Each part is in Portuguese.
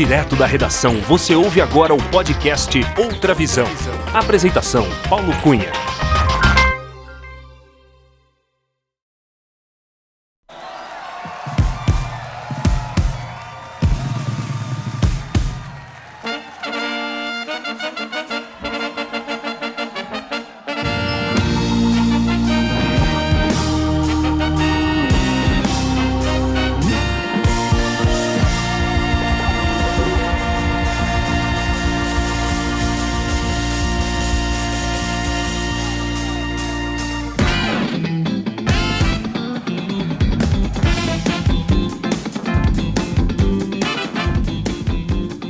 Direto da redação, você ouve agora o podcast Outra Visão. Apresentação, Paulo Cunha.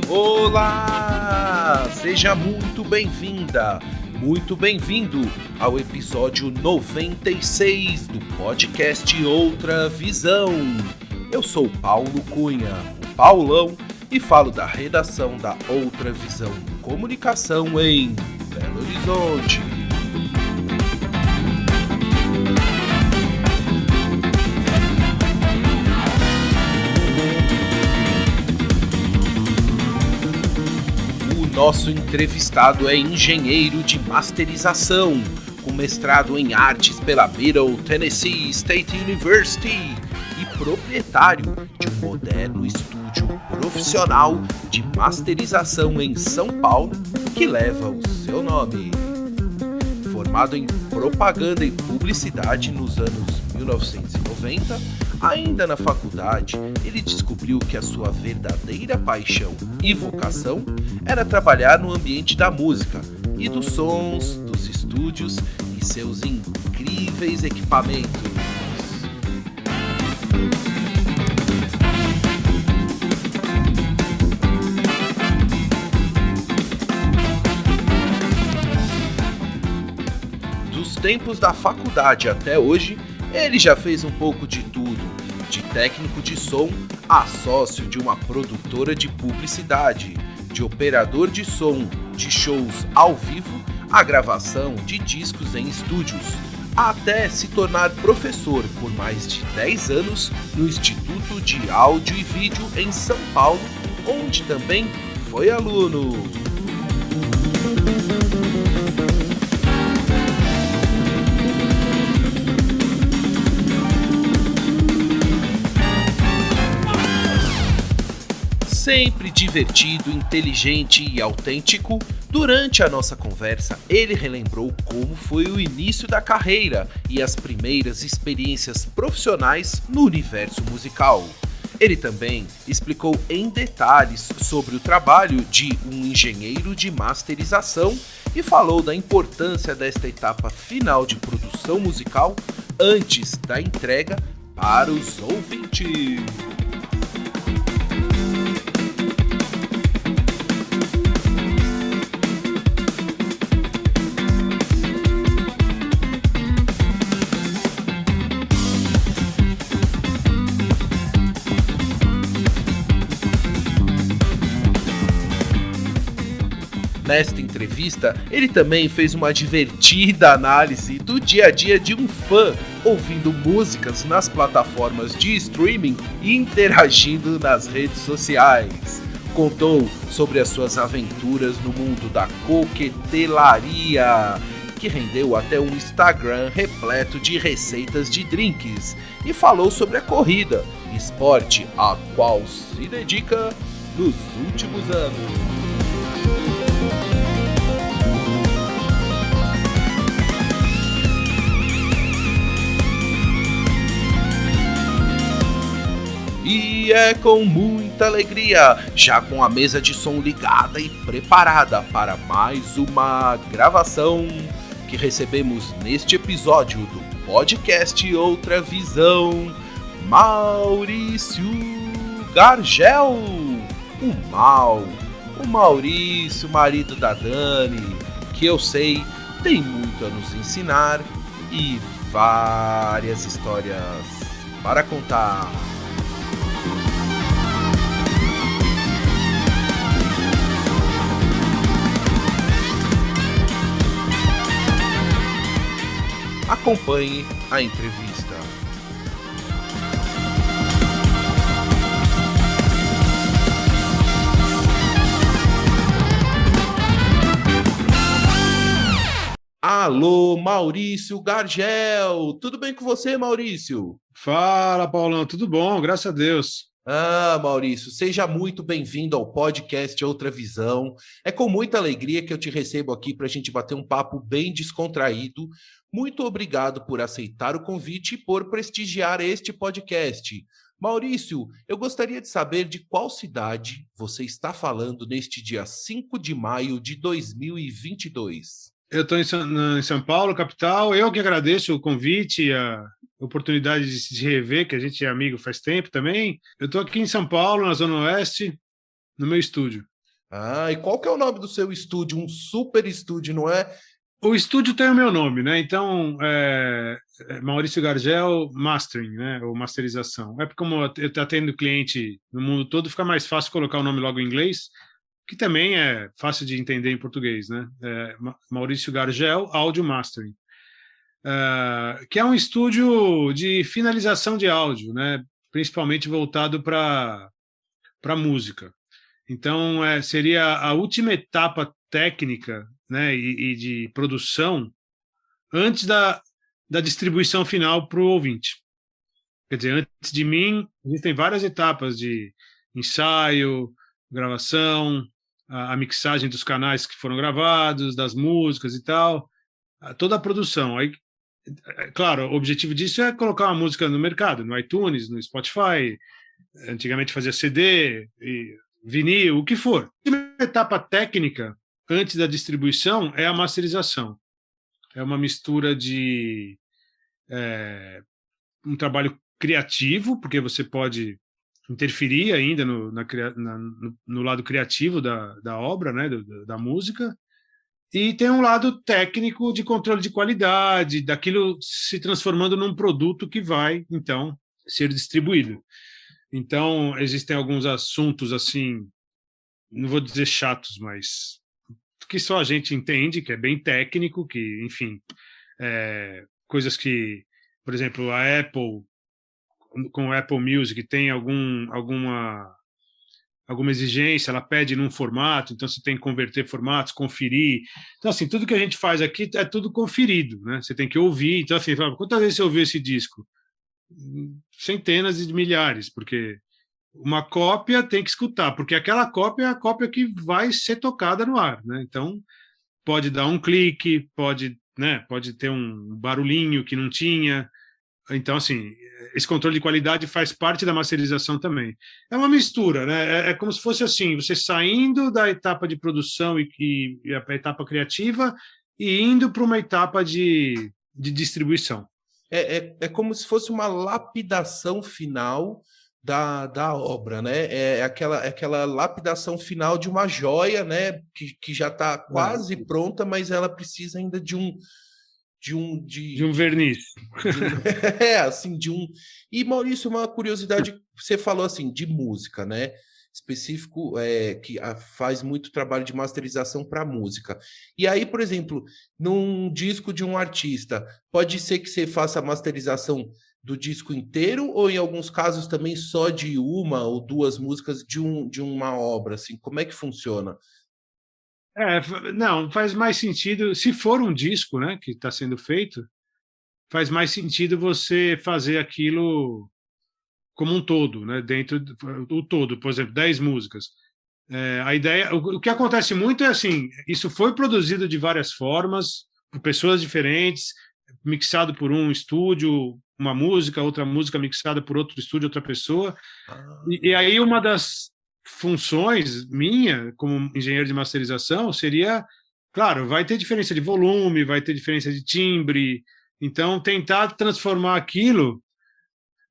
Olá! Seja muito bem-vinda, muito bem-vindo ao episódio 96 do podcast Outra Visão. Eu sou Paulo Cunha, o Paulão, e falo da redação da Outra Visão Comunicação em Belo Horizonte. Nosso entrevistado é engenheiro de masterização, com mestrado em artes pela Middle Tennessee State University e proprietário de um moderno estúdio profissional de masterização em São Paulo que leva o seu nome. Formado em propaganda e publicidade nos anos 1990, ainda na faculdade, ele descobriu que a sua verdadeira paixão e vocação era trabalhar no ambiente da música e dos sons, dos estúdios e seus incríveis equipamentos. Dos tempos da faculdade até hoje, ele já fez um pouco de tudo, de técnico de som a sócio de uma produtora de publicidade, de operador de som de shows ao vivo, a gravação de discos em estúdios, até se tornar professor por mais de 10 anos no Instituto de Áudio e Vídeo em São Paulo, onde também foi aluno. Sempre divertido, inteligente e autêntico, durante a nossa conversa ele relembrou como foi o início da carreira e as primeiras experiências profissionais no universo musical. Ele também explicou em detalhes sobre o trabalho de um engenheiro de masterização e falou da importância desta etapa final de produção musical antes da entrega para os ouvintes. Nesta entrevista, ele também fez uma divertida análise do dia a dia de um fã, ouvindo músicas nas plataformas de streaming e interagindo nas redes sociais. Contou sobre as suas aventuras no mundo da coquetelaria, que rendeu até um Instagram repleto de receitas de drinks, e falou sobre a corrida, esporte a qual se dedica nos últimos anos. E é com muita alegria, já com a mesa de som ligada e preparada para mais uma gravação, que recebemos neste episódio do podcast Outra Visão, Maurício Gargel, o Maurício, marido da Dani, que eu sei tem muito a nos ensinar e várias histórias para contar. Acompanhe a entrevista. Alô, Maurício Gargel! Tudo bem com você, Maurício? Fala, Paulão, tudo bom? Graças a Deus. Maurício, seja muito bem-vindo ao podcast Outra Visão. É com muita alegria que eu te recebo aqui para a gente bater um papo bem descontraído. Muito obrigado por aceitar o convite e por prestigiar este podcast. Maurício, eu gostaria de saber de qual cidade você está falando neste dia 5 de maio de 2022. Eu estou em São Paulo, capital. Eu que agradeço o convite, a oportunidade de se rever, que a gente é amigo faz tempo também. Eu estou aqui em São Paulo, na Zona Oeste, no meu estúdio. E qual que é o nome do seu estúdio? Um super estúdio, não é? O estúdio tem o meu nome, né? Então, Maurício Gargel Mastering, né? Ou masterização. É porque como eu estou atendendo cliente no mundo todo, fica mais fácil colocar o nome logo em inglês, que também é fácil de entender em português, né? Maurício Gargel Audio Mastering, que é um estúdio de finalização de áudio, né? Principalmente voltado para música. Então, seria a última etapa técnica, né, e de produção antes da distribuição final para o ouvinte. Quer dizer, antes de mim, existem várias etapas de ensaio, gravação, a mixagem dos canais que foram gravados, das músicas e tal, toda a produção. Aí, claro, o objetivo disso é colocar uma música no mercado, no iTunes, no Spotify. Antigamente fazia CD, vinil, o que for. A etapa técnica, antes da distribuição, é a masterização. É uma mistura de um trabalho criativo, porque você pode interferir ainda no lado criativo da obra, né, da música, e tem um lado técnico de controle de qualidade, daquilo se transformando num produto que vai, então, ser distribuído. Então, existem alguns assuntos, assim, não vou dizer chatos, mas que só a gente entende, que é bem técnico, que, enfim, coisas que, por exemplo, a Apple, com o Apple Music, tem alguma exigência, ela pede num formato, então você tem que converter formatos, conferir. Então, assim, tudo que a gente faz aqui é tudo conferido, né? Você tem que ouvir. Então, assim, quantas vezes você ouviu esse disco? Centenas de milhares, porque uma cópia tem que escutar, porque aquela cópia é a cópia que vai ser tocada no ar, né? Então, pode dar um clique, pode ter um barulhinho que não tinha. Então, assim, esse controle de qualidade faz parte da masterização também. É uma mistura, né? É como se fosse assim, você saindo da etapa de produção e a etapa criativa e indo para uma etapa de distribuição. É como se fosse uma lapidação final da obra, né? É aquela lapidação final de uma joia, né? Que já está quase pronta, mas ela precisa ainda de um verniz. Assim, E, Maurício, uma curiosidade, você falou assim, de música, né? Específico, que faz muito trabalho de masterização para música. E aí, por exemplo, num disco de um artista, pode ser que você faça a masterização do disco inteiro, ou em alguns casos também só de uma ou duas músicas de uma obra, assim, como é que funciona? Não, faz mais sentido, se for um disco, né, que está sendo feito, faz mais sentido você fazer aquilo como um todo, né, dentro do todo, por exemplo, 10 músicas. A ideia, o que acontece muito é assim, isso foi produzido de várias formas, por pessoas diferentes, mixado por um estúdio, uma música, outra música mixada por outro estúdio, outra pessoa, e aí uma das funções minha, como engenheiro de masterização, seria, claro, vai ter diferença de volume, vai ter diferença de timbre, então tentar transformar aquilo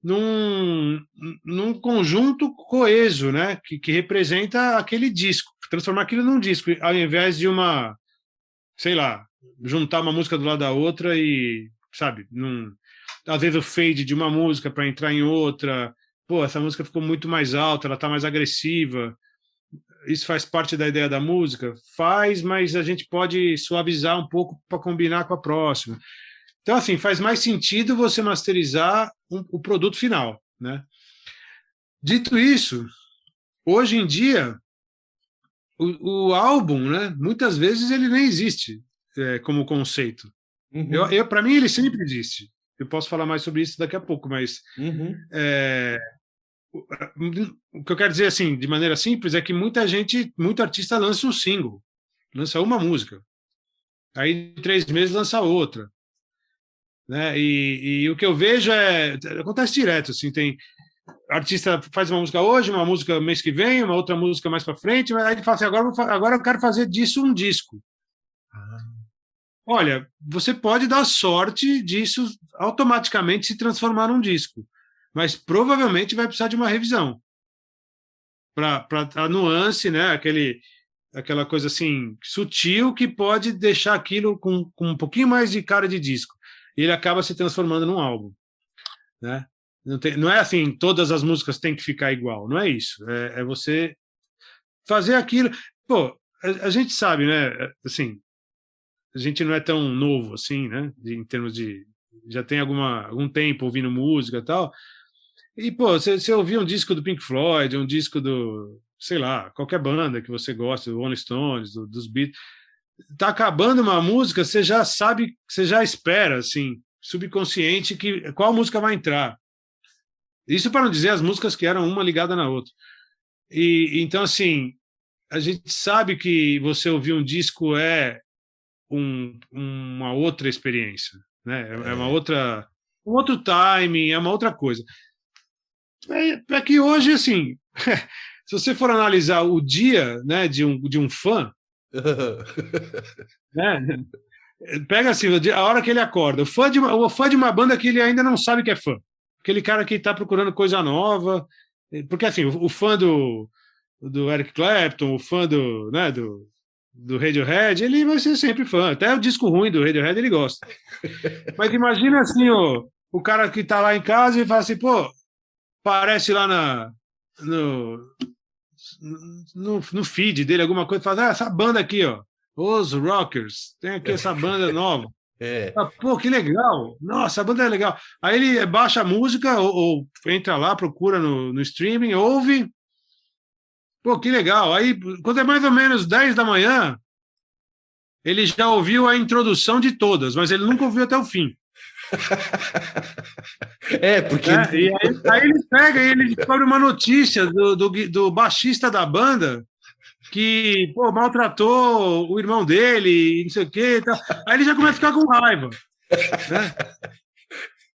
num conjunto coeso, né, que representa aquele disco, transformar aquilo num disco, ao invés de sei lá, juntar uma música do lado da outra e, sabe, às vezes o fade de uma música para entrar em outra. Pô, essa música ficou muito mais alta, ela está mais agressiva. Isso faz parte da ideia da música? Faz, mas a gente pode suavizar um pouco para combinar com a próxima. Então, assim, faz mais sentido você masterizar o produto final, né? Dito isso, hoje em dia, o álbum, né, muitas vezes ele nem existe. como conceito. Uhum. Para mim, ele sempre existe. Eu posso falar mais sobre isso daqui a pouco, mas Uhum. o que eu quero dizer, assim, de maneira simples, é que muito artista lança um single, lança uma música, aí em 3 meses lança outra, né? E o que eu vejo acontece direto, assim, tem artista faz uma música hoje, uma música mês que vem, uma outra música mais para frente, mas aí ele fala assim, agora eu quero fazer disso um disco. Olha, você pode dar sorte disso automaticamente se transformar num disco, mas provavelmente vai precisar de uma revisão para a nuance, né? Aquela coisa assim sutil que pode deixar aquilo com um pouquinho mais de cara de disco. E ele acaba se transformando num álbum, né? Não é assim, todas as músicas têm que ficar igual, não é isso. É você fazer aquilo. Pô, a gente sabe, né? Assim, a gente não é tão novo assim, né? Em termos de já tem algum tempo ouvindo música e tal. E, pô, você ouvir um disco do Pink Floyd, um disco do, sei lá, qualquer banda que você gosta, do Rolling Stones, dos Beatles, tá acabando uma música, você já sabe, você já espera, assim, subconsciente, qual música vai entrar. Isso para não dizer as músicas que eram uma ligada na outra. Então, assim, a gente sabe que você ouvir um disco é uma outra experiência, né? É uma outra, um outro timing, é uma outra coisa. É que hoje, assim, se você for analisar o dia, né, de um fã, né, pega assim, a hora que ele acorda, o fã de uma banda que ele ainda não sabe que é fã, aquele cara que está procurando coisa nova, porque assim, o fã do Eric Clapton, o fã do Radiohead, ele vai ser sempre fã, até o disco ruim do Radiohead ele gosta. Mas imagina assim, o cara que está lá em casa e fala assim, pô, aparece lá no, no feed dele alguma coisa, fala, essa banda aqui, ó, Os Rockers, tem aqui essa banda nova. É. Ah, pô, que legal! Nossa, a banda é legal. Aí ele baixa a música ou entra lá, procura no streaming, ouve. Pô, que legal. Aí, quando é mais ou menos 10 da manhã, ele já ouviu a introdução de todas, mas ele nunca ouviu até o fim. Porque. Né? E aí ele pega e ele descobre uma notícia do baixista da banda que pô, maltratou o irmão dele, não sei o quê. Tal. Aí ele já começa a ficar com raiva. Né?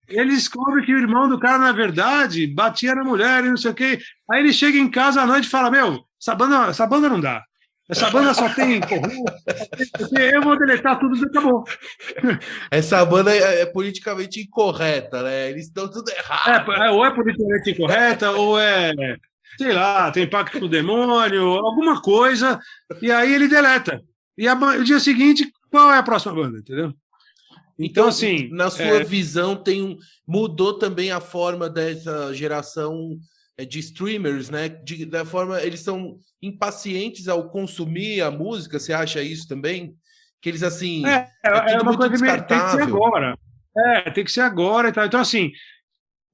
Ele descobre que o irmão do cara, na verdade, batia na mulher e não sei o quê. Aí ele chega em casa à noite e fala: Meu, essa banda não dá. Essa banda só tem corrupto, eu vou deletar tudo e acabou. Essa banda é politicamente incorreta, né? Eles estão tudo errado. Ou é politicamente incorreta, ou sei lá, tem pacto com o demônio, alguma coisa, e aí ele deleta. E o dia seguinte, qual é a próxima banda, entendeu? Então assim. Na sua visão, mudou também a forma dessa geração de streamers, né? Da forma, eles são impacientes ao consumir a música, você acha isso também? Que eles, assim, tudo uma muito coisa descartável. Tem que ser agora. Tem que ser agora e tal. Então, assim,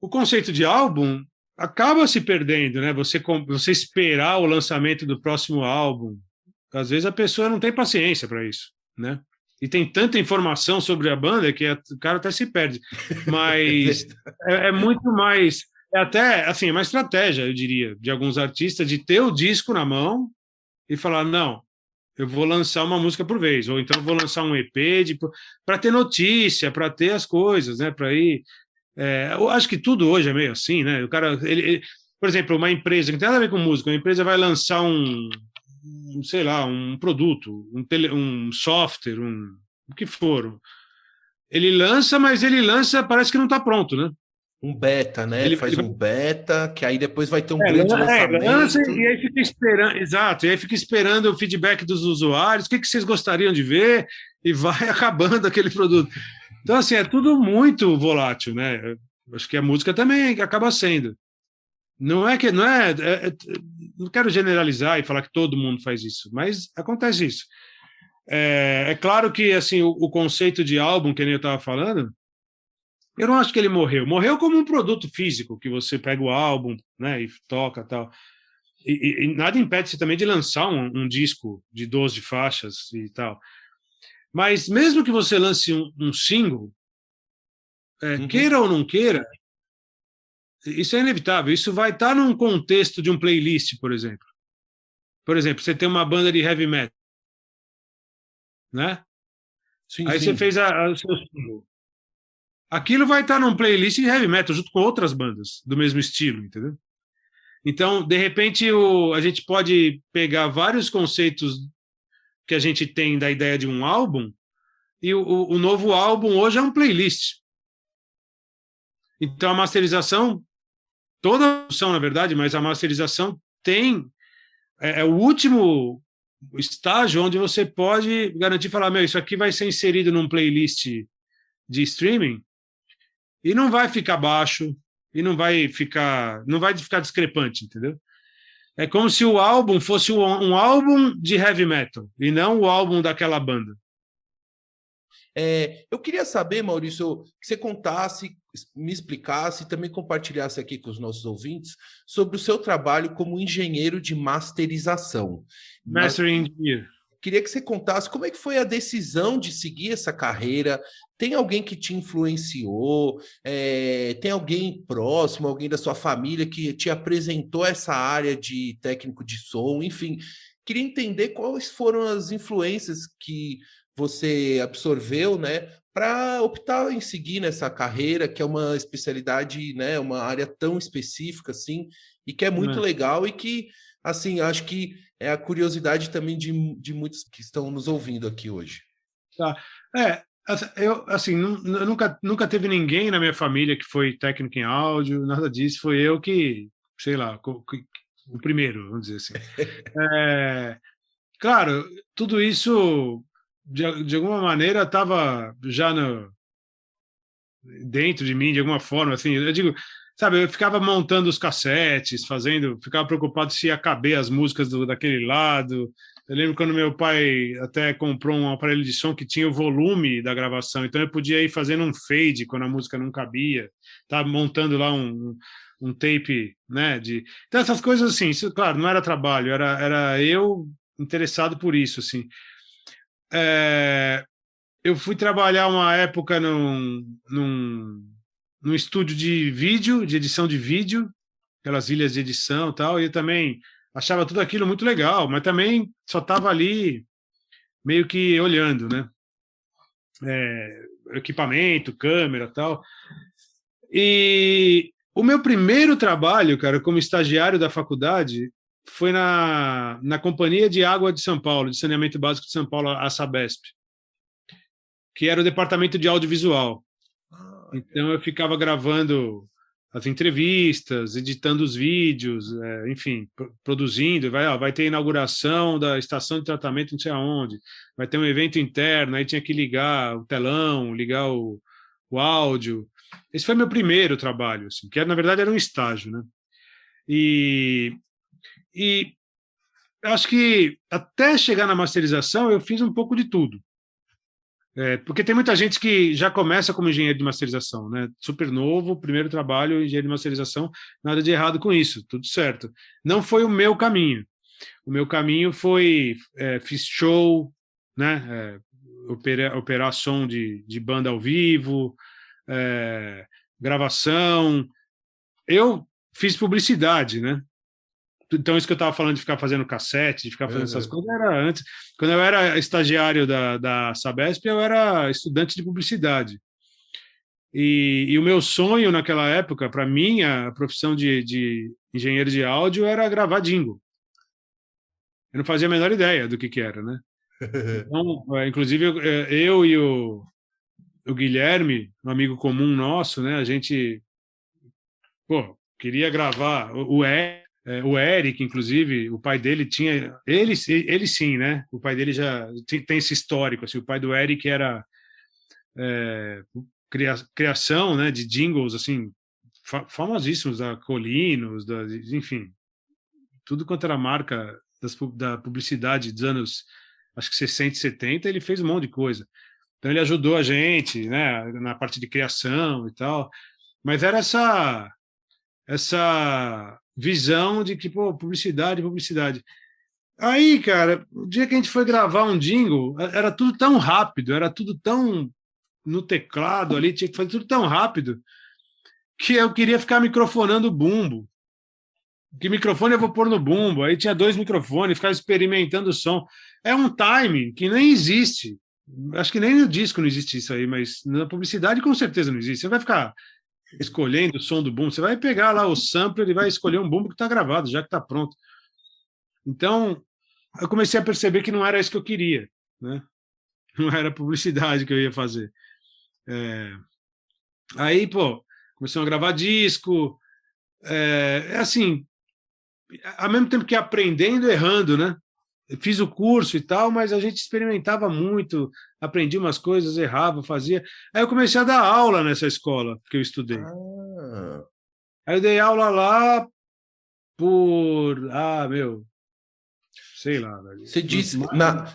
o conceito de álbum acaba se perdendo, né? Você esperar o lançamento do próximo álbum. Às vezes a pessoa não tem paciência para isso, né? E tem tanta informação sobre a banda que o cara até se perde. Mas é muito mais. É até assim, uma estratégia, eu diria, de alguns artistas de ter o disco na mão e falar: não, eu vou lançar uma música por vez, ou então eu vou lançar um EP para ter notícia, para ter as coisas, né? Para ir. Eu acho que tudo hoje é meio assim, né? O cara, por exemplo, uma empresa que não tem nada a ver com música, uma empresa vai lançar sei lá, um produto, um software, o que for. Ele lança, mas ele lança, parece que não está pronto, né? Um beta, né? Faz um beta, que aí depois vai ter um grande lançamento. Lança e aí fica esperando, exato, e aí fica esperando o feedback dos usuários, o que vocês gostariam de ver, e vai acabando aquele produto. Então, assim, é tudo muito volátil, né? Acho que a música também acaba sendo. Não é que não quero generalizar e falar que todo mundo faz isso, mas acontece isso. É claro que assim o conceito de álbum, que nem eu estava falando, eu não acho que ele morreu. Morreu como um produto físico, que você pega o álbum, né, e toca tal. E nada impede você também de lançar um disco de 12 faixas e tal. Mas mesmo que você lance um single, queira ou não queira, isso é inevitável. Isso vai estar num contexto de um playlist, por exemplo. Por exemplo, você tem uma banda de heavy metal, né? Sim, Aí você sim. fez o seu single. Aquilo vai estar num playlist de heavy metal junto com outras bandas do mesmo estilo, entendeu? Então, de repente, a gente pode pegar vários conceitos que a gente tem da ideia de um álbum e o novo álbum hoje é um playlist. Então, a masterização, toda a produção, na verdade, mas a masterização tem é o último estágio onde você pode garantir, falar, meu, isso aqui vai ser inserido num playlist de streaming e não vai ficar baixo e não vai ficar discrepante, entendeu? É como se o álbum fosse um álbum de heavy metal e não o álbum daquela banda. Eu queria saber, Maurício, que você contasse, me explicasse e também compartilhasse aqui com os nossos ouvintes sobre o seu trabalho como engenheiro de masterização. Mastering Engineer. Queria que você contasse como é que foi a decisão de seguir essa carreira. Tem alguém que te influenciou? Tem alguém próximo, alguém da sua família que te apresentou essa área de técnico de som? Enfim, queria entender quais foram as influências que você absorveu, né, para optar em seguir nessa carreira, que é uma especialidade, né, uma área tão específica assim, e que é muito legal e que, assim, acho que é a curiosidade também de muitos que estão nos ouvindo aqui hoje. Tá. Eu, assim, nunca teve ninguém na minha família que foi técnico em áudio, nada disso. Foi eu que, sei lá, o primeiro, vamos dizer assim. Claro, tudo isso, de alguma maneira, estava já dentro de mim, de alguma forma, assim. Eu digo, sabe, eu ficava montando os cassetes, ficava preocupado se ia caber as músicas daquele lado. Eu lembro quando meu pai até comprou um aparelho de som que tinha o volume da gravação, então eu podia ir fazendo um fade quando a música não cabia, estava montando lá um tape, né? Então essas coisas assim, isso, claro, não era trabalho, era eu interessado por isso, assim. Eu fui trabalhar uma época num estúdio de vídeo, de edição de vídeo, aquelas ilhas de edição e tal, e eu também achava tudo aquilo muito legal, mas também só estava ali meio que olhando, né? Equipamento, câmera e tal. E o meu primeiro trabalho, cara, como estagiário da faculdade, foi na Companhia de Água de São Paulo, de Saneamento Básico de São Paulo, a Sabesp, que era o departamento de audiovisual. Então eu ficava gravando as entrevistas, editando os vídeos, enfim, produzindo. Vai ter inauguração da estação de tratamento não sei aonde, vai ter um evento interno, aí tinha que ligar o telão, ligar o áudio. Esse foi meu primeiro trabalho, assim, que na verdade era um estágio, né? E acho que até chegar na masterização eu fiz um pouco de tudo. Porque tem muita gente que já começa como engenheiro de masterização, né? Super novo, primeiro trabalho, engenheiro de masterização, nada de errado com isso, tudo certo. Não foi o meu caminho. O meu caminho foi, fiz show, né? Operar som de banda ao vivo, gravação. Eu fiz publicidade, né? Então, isso que eu estava falando de ficar fazendo cassete, de ficar fazendo essas coisas, era antes. Quando eu era estagiário da Sabesp, eu era estudante de publicidade. E o meu sonho naquela época, para mim, a profissão de engenheiro de áudio era gravar jingle. Eu não fazia a menor ideia do que era, né? Então, inclusive, eu e o Guilherme, um amigo comum nosso, né? A gente queria gravar o Eric, inclusive, o pai dele tinha... Ele sim, né? O pai dele já tem esse histórico. Assim, o pai do Eric era criação, né, de jingles, assim, famosíssimos, da Colinos, enfim, tudo quanto era marca da publicidade dos anos, acho que 60 e 70, ele fez um monte de coisa. Então, ele ajudou a gente, né, na parte de criação e tal. Mas era essa visão de que, publicidade. Aí, cara, o dia que a gente foi gravar um jingle, era tudo tão rápido, era tudo tão no teclado ali, tinha que fazer tudo tão rápido, que eu queria ficar microfonando o bumbo. Que microfone eu vou pôr no bumbo? Aí tinha 2 microfones, ficava experimentando o som. É um timing que nem existe. Acho que nem no disco não existe isso aí, mas na publicidade com certeza não existe. Você vai ficar escolhendo o som do bumbo, você vai pegar lá o sampler e vai escolher um bumbo que está gravado, já que está pronto. Então, eu comecei a perceber que não era isso que eu queria, né? Não era publicidade que eu ia fazer. Aí, pô, começamos a gravar disco. É assim, ao mesmo tempo que aprendendo, errando, né? Eu fiz o curso e tal, mas a gente experimentava muito, aprendi umas coisas, errava, fazia. Aí eu comecei a dar aula nessa escola que eu estudei. Ah. Aí eu dei aula lá por, sei lá. Você disse,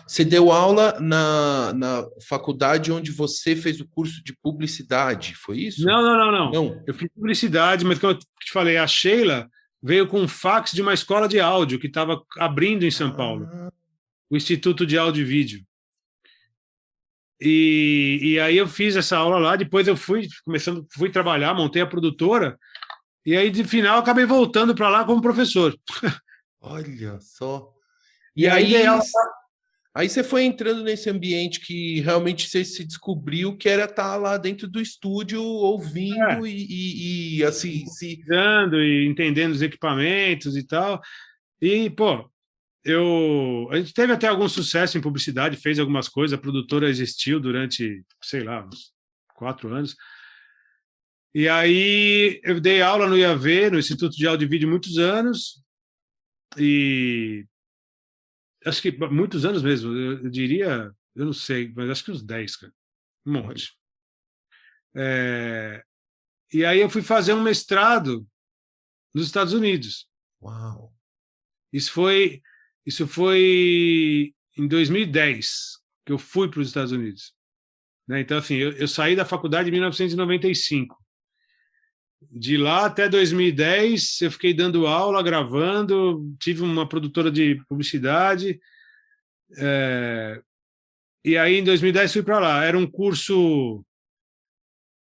você deu aula na faculdade onde você fez o curso de publicidade, foi isso? Não. Não. Eu fiz publicidade, mas como eu te falei, a Sheila veio com um fax de uma escola de áudio que estava abrindo em São Paulo, o Instituto de Áudio e Vídeo. E aí eu fiz essa aula lá, depois eu fui trabalhar, montei a produtora, e aí de final acabei voltando para lá como professor. Olha só. E aí dei aula. Aí você foi entrando nesse ambiente que realmente você se descobriu que era estar lá dentro do estúdio, ouvindo e assim, se... E entendendo os equipamentos e tal. E, pô, a gente teve até algum sucesso em publicidade, fez algumas coisas, a produtora existiu durante, sei lá, uns 4 anos. E aí eu dei aula no IAV, no Instituto de Áudio e Vídeo, muitos anos, e acho que muitos anos mesmo, eu diria, eu não sei, mas acho que uns 10, cara, um monte. E aí eu fui fazer um mestrado nos Estados Unidos. Uau! Isso foi em 2010 que eu fui para os Estados Unidos. Né? Então, assim, eu saí da faculdade em 1995. De lá até 2010, eu fiquei dando aula, gravando, tive uma produtora de publicidade. E aí, em 2010, fui para lá. Era um curso...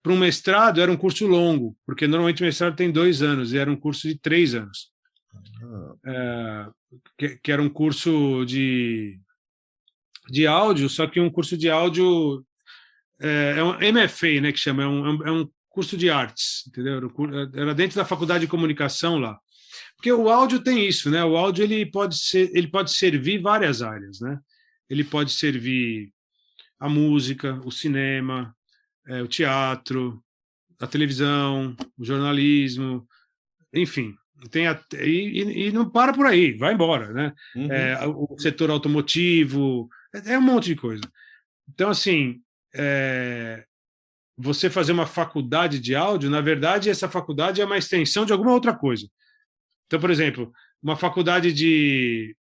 Para um mestrado, era um curso longo, porque normalmente o mestrado tem 2 anos, e era um curso de 3 anos. Que era um curso de áudio, só que um curso de áudio é um MFA, né, que chama, é um curso de artes, entendeu? Era dentro da faculdade de comunicação lá. Porque o áudio tem isso, né? O áudio ele pode servir várias áreas, né? Ele pode servir a música, o cinema, o teatro, a televisão, o jornalismo, enfim. E não para por aí, vai embora, né? Uhum. O setor automotivo, é um monte de coisa. Então, assim, você fazer uma faculdade de áudio, na verdade, essa faculdade é uma extensão de alguma outra coisa. Então, por exemplo, uma faculdade de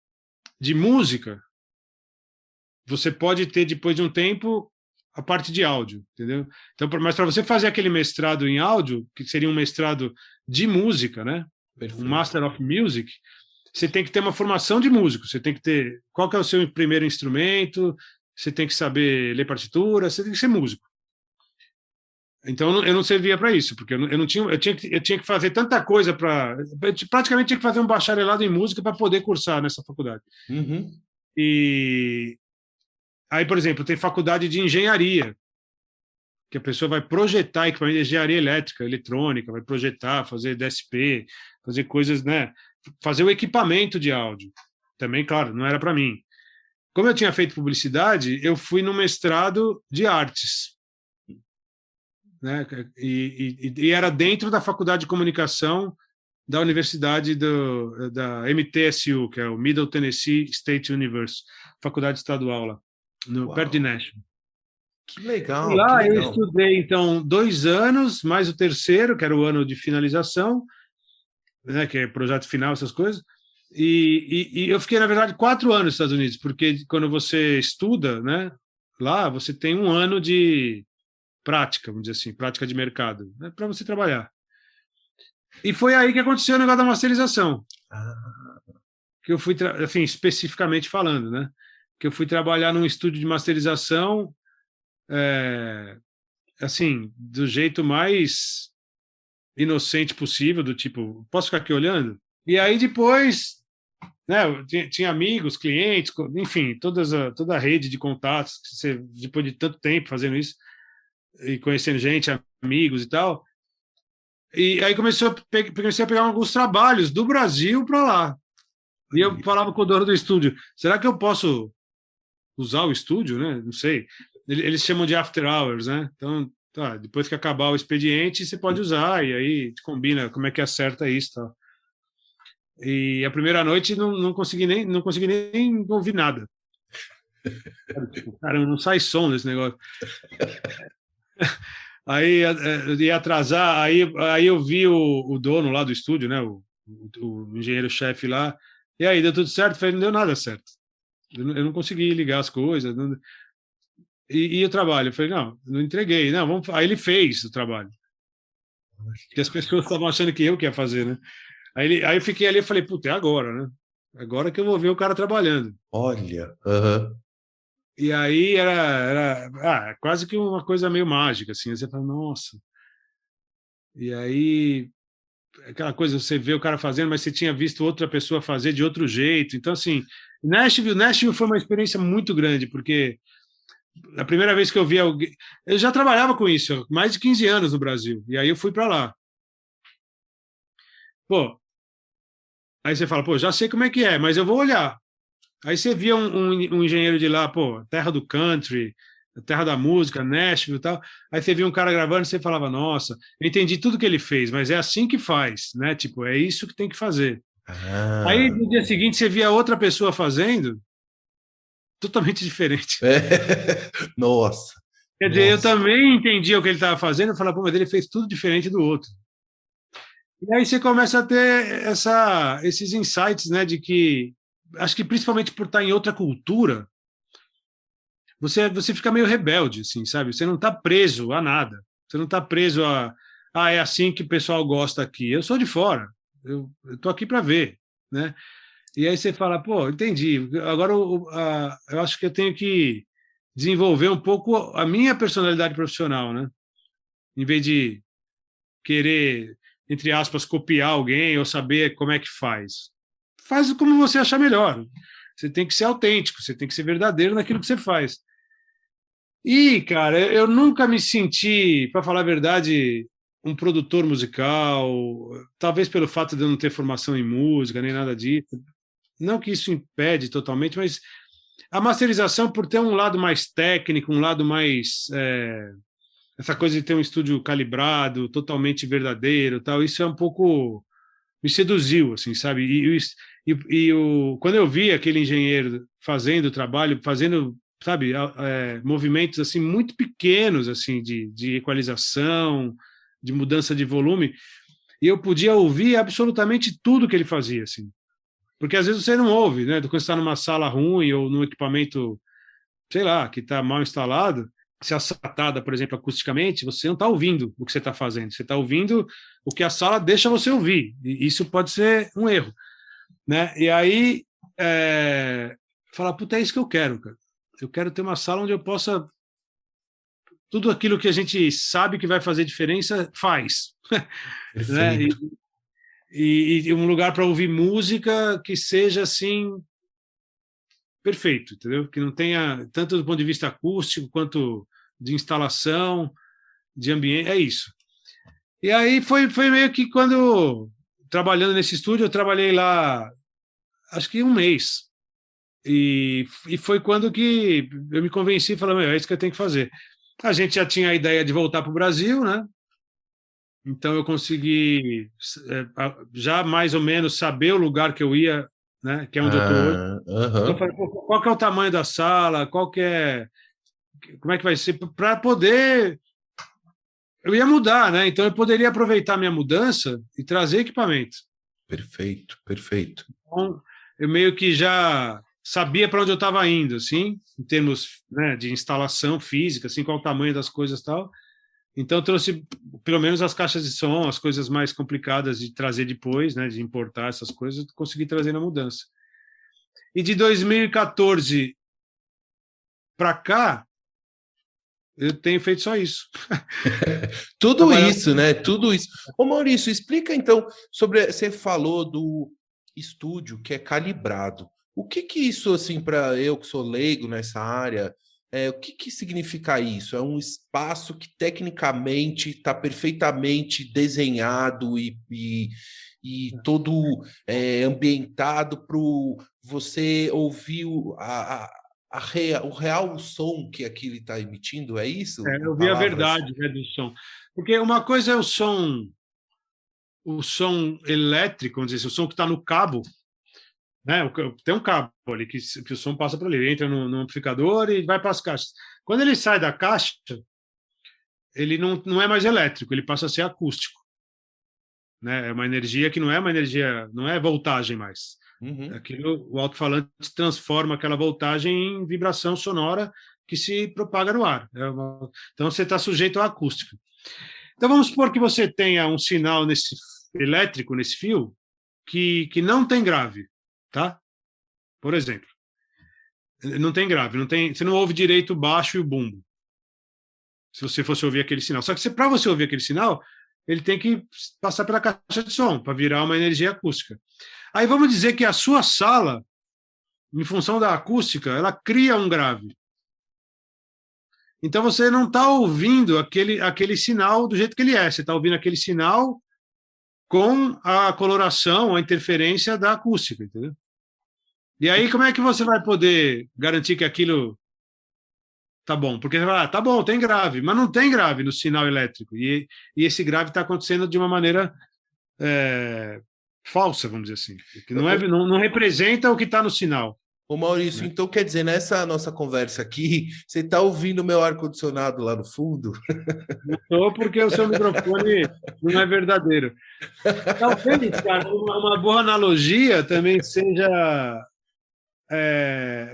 música, você pode ter, depois de um tempo, a parte de áudio, entendeu? Então, mas para você fazer aquele mestrado em áudio, que seria um mestrado de música, né? Perfeito. Um Master of Music, você tem que ter uma formação de músico, você tem que ter qual que é o seu primeiro instrumento, você tem que saber ler partitura, você tem que ser músico. Então eu não servia para isso, porque eu tinha que fazer tanta coisa praticamente tinha que fazer um bacharelado em música para poder cursar nessa faculdade. Uhum. E aí, por exemplo, tem faculdade de engenharia, que a pessoa vai projetar equipamento de engenharia elétrica, eletrônica, vai projetar, fazer DSP, fazer coisas, né? Fazer o equipamento de áudio. Também, claro, não era para mim. Como eu tinha feito publicidade, eu fui no mestrado de artes. Né? E era dentro da faculdade de comunicação da universidade da MTSU, que é o Middle Tennessee State University, faculdade estadual lá, perto de Nashville. Que legal. E lá que legal. Eu estudei, então, 2 anos, mais o terceiro, que era o ano de finalização, né, que é projeto final, essas coisas. E eu fiquei, na verdade, 4 anos nos Estados Unidos, porque quando você estuda, né, lá, você tem 1 ano de prática, vamos dizer assim, prática de mercado, né, para você trabalhar. E foi aí que aconteceu o negócio da masterização. que eu fui, assim, especificamente falando, né? Que eu fui trabalhar num estúdio de masterização, assim, do jeito mais inocente possível, do tipo, posso ficar aqui olhando? E aí depois, né, eu tinha amigos, clientes, enfim, toda a rede de contatos, que você, depois de tanto tempo fazendo isso, e conhecendo gente, amigos e tal, e aí comecei a pegar alguns trabalhos do Brasil para lá. E eu falava com o dono do estúdio, será que eu posso usar o estúdio, né? Não sei. Eles chamam de after hours, né? Então, tá, depois que acabar o expediente, você pode usar, e aí combina como é que acerta isso, tá? E a primeira noite não consegui nem ouvir nada. Tipo, caramba, não sai som desse negócio. Aí ia atrasar, aí eu vi o dono lá do estúdio, né? O engenheiro-chefe lá. E aí, deu tudo certo? Falei, não deu nada certo. Eu não consegui ligar as coisas. E o trabalho? Eu falei, não entreguei. Não, vamos. Aí ele fez o trabalho. Porque as pessoas estavam achando que eu ia fazer, né? Aí eu fiquei ali e falei, puta, é agora, né? Agora que eu vou ver o cara trabalhando. Olha, E aí era quase que uma coisa meio mágica, assim. Você fala, nossa. E aí, aquela coisa, você vê o cara fazendo, mas você tinha visto outra pessoa fazer de outro jeito. Então, assim, Nashville foi uma experiência muito grande, porque a primeira vez que eu vi alguém. Eu já trabalhava com isso, mais de 15 anos no Brasil. E aí eu fui para lá. Pô, aí você fala, pô, já sei como é que é, mas eu vou olhar. Aí você via um engenheiro de lá, pô, terra do country, terra da música, Nashville e tal. Aí você via um cara gravando e você falava, nossa, eu entendi tudo que ele fez, mas é assim que faz, né? Tipo, é isso que tem que fazer. Aí no dia seguinte você via outra pessoa fazendo, totalmente diferente. Nossa. Quer dizer, eu também entendia o que ele estava fazendo, eu falava, pô, mas ele fez tudo diferente do outro. E aí você começa a ter esses insights, né, de que, acho que principalmente por estar em outra cultura, você fica meio rebelde, assim, sabe? Você não está preso a nada. Você não está preso é assim que o pessoal gosta aqui. Eu sou de fora, eu estou aqui para ver, né? E aí você fala, pô, entendi. Agora eu acho que eu tenho que desenvolver um pouco a minha personalidade profissional, né? Em vez de querer, entre aspas, copiar alguém ou saber como é que faz. Faz como você achar melhor. Você tem que ser autêntico, você tem que ser verdadeiro naquilo que você faz. E, cara, eu nunca me senti, para falar a verdade, um produtor musical, talvez pelo fato de eu não ter formação em música, nem nada disso. Não que isso impede totalmente, mas a masterização, por ter um lado mais técnico, um lado mais essa coisa de ter um estúdio calibrado, totalmente verdadeiro, tal, isso é um pouco me seduziu, assim, sabe? Quando eu vi aquele engenheiro fazendo o trabalho, fazendo, sabe, movimentos assim muito pequenos, assim, de equalização, de mudança de volume, e eu podia ouvir absolutamente tudo que ele fazia, assim. Porque às vezes você não ouve, né? Quando você está numa sala ruim ou num equipamento, sei lá, que está mal instalado, se acertada, por exemplo, acusticamente, você não está ouvindo o que você está fazendo, você está ouvindo o que a sala deixa você ouvir, e isso pode ser um erro, né? E aí, falar, puta, é isso que eu quero, cara. Eu quero ter uma sala onde eu possa... Tudo aquilo que a gente sabe que vai fazer diferença, faz. Né? E um lugar para ouvir música que seja, assim, perfeito, entendeu? Que não tenha, tanto do ponto de vista acústico, quanto de instalação, de ambiente, é isso. E aí foi meio que quando, trabalhando nesse estúdio, eu trabalhei lá, acho que um mês. E foi quando que eu me convenci e falei, é isso que eu tenho que fazer. A gente já tinha a ideia de voltar para o Brasil, né? Então eu consegui já mais ou menos saber o lugar que eu ia, né? Que é onde eu estou hoje. Então eu falei, qual que é o tamanho da sala? Como é que vai ser? Para poder... Eu ia mudar, né? Então eu poderia aproveitar minha mudança e trazer equipamento. Perfeito, perfeito. Então, eu meio que já sabia para onde eu estava indo, assim, em termos, né, de instalação física, assim, qual o tamanho das coisas e tal. Então eu trouxe pelo menos as caixas de som, as coisas mais complicadas de trazer depois, né, de importar essas coisas, eu consegui trazer na mudança. E de 2014 para cá, eu tenho feito só isso. Tudo isso, né? Tudo isso. Ô Maurício, explica então sobre. Você falou do estúdio que é calibrado. O que que isso, assim, para eu que sou leigo nessa área, o que que significa isso? É um espaço que tecnicamente está perfeitamente desenhado e todo ambientado para você ouvir o real som que aquilo está emitindo, é isso? Em Eu vi a palavras. verdade, né, do som. Porque uma coisa é o som elétrico, vamos dizer, o som que está no cabo, né? Tem um cabo ali que o som passa por ali, ele entra no amplificador e vai para as caixas. Quando ele sai da caixa, ele não é mais elétrico, ele passa a ser acústico, né? É uma energia que não é uma energia, não é voltagem mais. Uhum. Aquilo, o alto-falante transforma aquela voltagem em vibração sonora que se propaga no ar. Então você está sujeito à acústica. Então vamos supor que você tenha um sinal elétrico nesse fio que não tem grave, tá? Por exemplo, não tem grave, você não ouve direito o baixo e o bumbo. Se você fosse ouvir aquele sinal. Só que para você ouvir aquele sinal, ele tem que passar pela caixa de som para virar uma energia acústica. Aí vamos dizer que a sua sala, em função da acústica, ela cria um grave. Então você não está ouvindo aquele sinal do jeito que ele é. Você está ouvindo aquele sinal com a coloração, a interferência da acústica, entendeu? E aí como é que você vai poder garantir que aquilo tá bom? Porque você vai tá bom, tem grave, mas não tem grave no sinal elétrico. E esse grave está acontecendo de uma maneira falsa, vamos dizer assim, que não representa o que está no sinal. Ô Maurício, então quer dizer, nessa nossa conversa aqui, você está ouvindo o meu ar-condicionado lá no fundo? Não estou porque o seu microfone não é verdadeiro. Talvez, cara, uma boa analogia também seja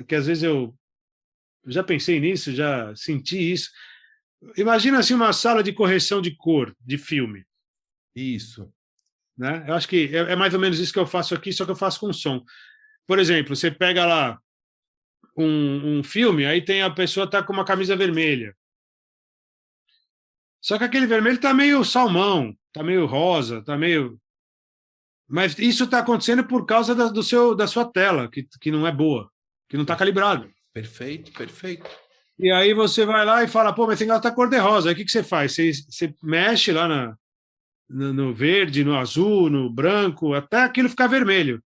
que às vezes eu já pensei nisso, já senti isso. Imagina assim uma sala de correção de cor de filme. Isso. Né? Eu acho que é mais ou menos isso que eu faço aqui, só que eu faço com som. Por exemplo, você pega lá um filme, aí tem a pessoa tá com uma camisa vermelha. Só que aquele vermelho está meio salmão, está meio rosa, está meio... Mas isso está acontecendo por causa da sua tela, que não é boa, que não está calibrado. Perfeito, perfeito. E aí você vai lá e fala, pô, mas tem que estar cor-de-rosa. Aí o que você faz? Você mexe lá no verde, no azul, no branco, até aquilo ficar vermelho.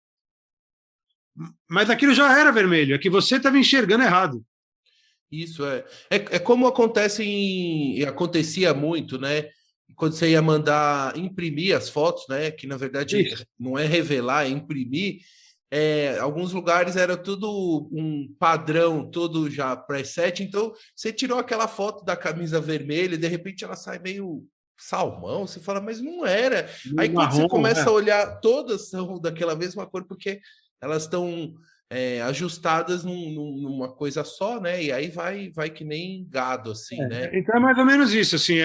Mas aquilo já era vermelho, é que você estava enxergando errado. Isso é como acontecia muito, né? Quando você ia mandar imprimir as fotos, né? Que na verdade Isso. não é revelar, é imprimir. Alguns lugares era tudo um padrão, todo já preset. Então você tirou aquela foto da camisa vermelha e de repente ela sai meio salmão. Você fala, mas não era. Aí quando marrom, você começa a olhar, todas são daquela mesma cor, porque elas estão ajustadas numa coisa só, né? E aí vai que nem gado, assim, né? Então é mais ou menos isso, assim,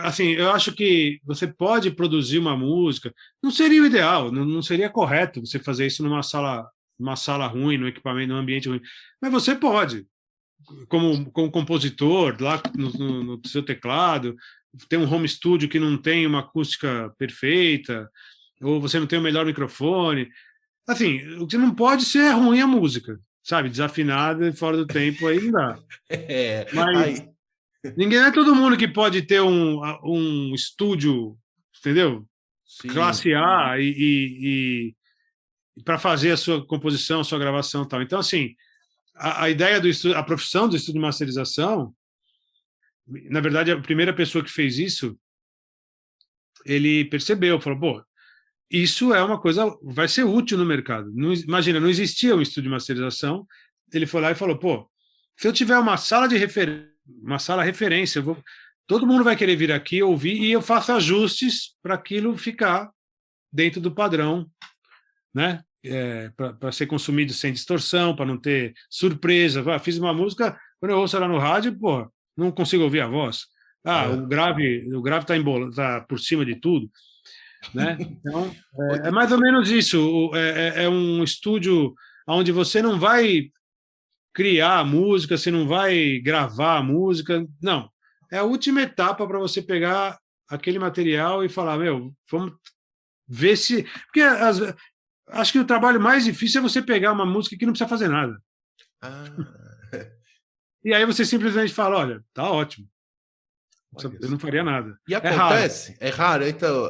assim, eu acho que você pode produzir uma música, não seria o ideal, não seria correto você fazer isso numa sala ruim, no equipamento, num ambiente ruim, mas você pode, como compositor, lá no seu teclado, tem um home studio que não tem uma acústica perfeita, ou você não tem o melhor microfone. Assim, o que não pode ser é ruim a música, sabe? Desafinada e fora do tempo, aí não dá. Mas não é todo mundo que pode ter um estúdio, entendeu? Sim. Classe A e para fazer a sua composição, a sua gravação e tal. Então, assim, a ideia do estúdio, a profissão do estúdio de masterização, na verdade, a primeira pessoa que fez isso, ele percebeu, falou, pô, isso é uma coisa, vai ser útil no mercado. Imagina, não existia um estúdio de masterização. Ele foi lá e falou, pô, se eu tiver uma sala referência, todo mundo vai querer vir aqui ouvir e eu faço ajustes para aquilo ficar dentro do padrão, né? Para ser consumido sem distorção, para não ter surpresa. Fiz uma música, quando eu ouço ela no rádio, pô, não consigo ouvir a voz. O grave tá por cima de tudo. Né? Então, é mais ou menos isso. É um estúdio onde você não vai criar a música, você não vai gravar a música, não. É a última etapa para você pegar aquele material e falar, meu, vamos ver se... Porque acho que o trabalho mais difícil é você pegar uma música que não precisa fazer nada. Ah, E aí você simplesmente fala, olha, tá ótimo. olha Eu não faria nada. e É raro. acontece? É raro, então.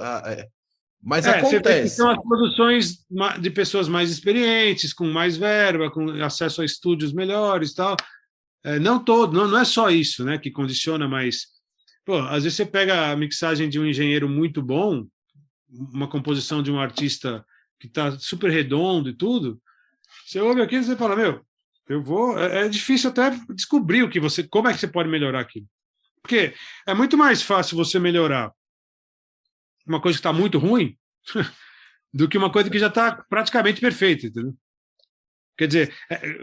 Mas Você vê que acontece. são as produções de pessoas mais experientes, com mais verba, com acesso a estúdios melhores e tal. Não todo, não é só isso, né, que condiciona, mas pô, às vezes você pega a mixagem de um engenheiro muito bom, uma composição de um artista que está super redondo e tudo, você ouve aquilo e você fala, meu, eu vou... É difícil até descobrir como é que você pode melhorar aquilo. Porque é muito mais fácil você melhorar uma coisa que está muito ruim do que uma coisa que já está praticamente perfeita, entendeu? Quer dizer,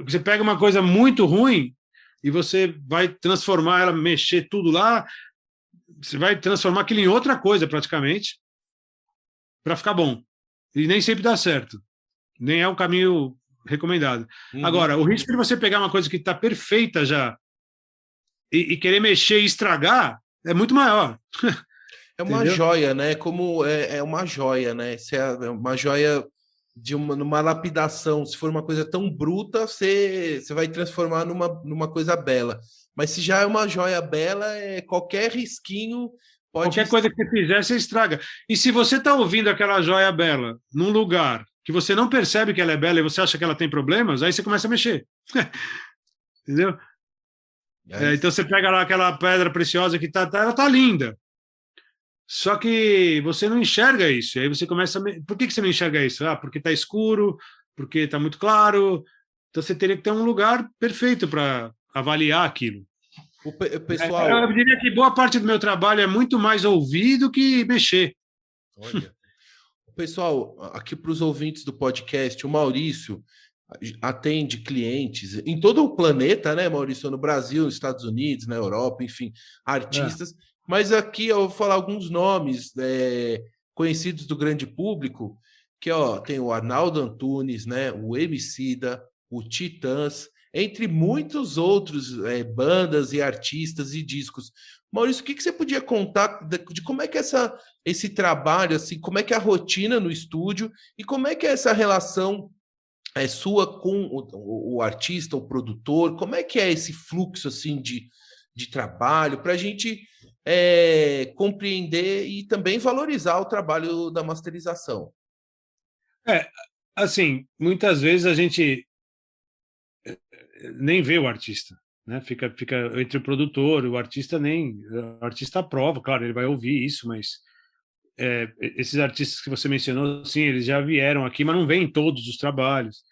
você pega uma coisa muito ruim e você vai transformar ela, mexer tudo lá, você vai transformar aquilo em outra coisa praticamente para ficar bom. E nem sempre dá certo. Nem é um caminho recomendado. Agora, o risco de você pegar uma coisa que está perfeita já e querer mexer e estragar é muito maior. É uma Entendeu? joia, né? Como é uma joia, né? Se é uma joia de numa lapidação. Se for uma coisa tão bruta, você vai transformar numa coisa bela. Mas se já é uma joia bela, qualquer risquinho pode... Qualquer coisa que você fizer, você estraga. E se você está ouvindo aquela joia bela num lugar que você não percebe que ela é bela e você acha que ela tem problemas, aí você começa a mexer. Entendeu? Então você pega lá aquela pedra preciosa que ela tá linda. Só que você não enxerga isso. E aí você começa a... Por que você não enxerga isso? Porque está escuro, porque está muito claro. Então você teria que ter um lugar perfeito para avaliar aquilo. O pessoal... Eu diria que boa parte do meu trabalho é muito mais ouvir do que mexer. Olha. Pessoal, aqui para os ouvintes do podcast, o Maurício atende clientes em todo o planeta, né, Maurício? No Brasil, nos Estados Unidos, na Europa, enfim, artistas. Mas aqui eu vou falar alguns nomes conhecidos do grande público, que tem o Arnaldo Antunes, né, o Emicida, o Titãs, entre muitos outros bandas e artistas e discos. Maurício, o que você podia contar de como é que esse trabalho, assim, como é que é a rotina no estúdio e como é que é essa relação sua com o artista, o produtor, como é que é esse fluxo assim de trabalho para a gente compreender e também valorizar o trabalho da masterização? Assim, muitas vezes a gente nem vê o artista, né? Fica entre o produtor, o artista aprova, claro, ele vai ouvir isso, mas esses artistas que você mencionou, sim, eles já vieram aqui, mas não vêm em todos os trabalhos.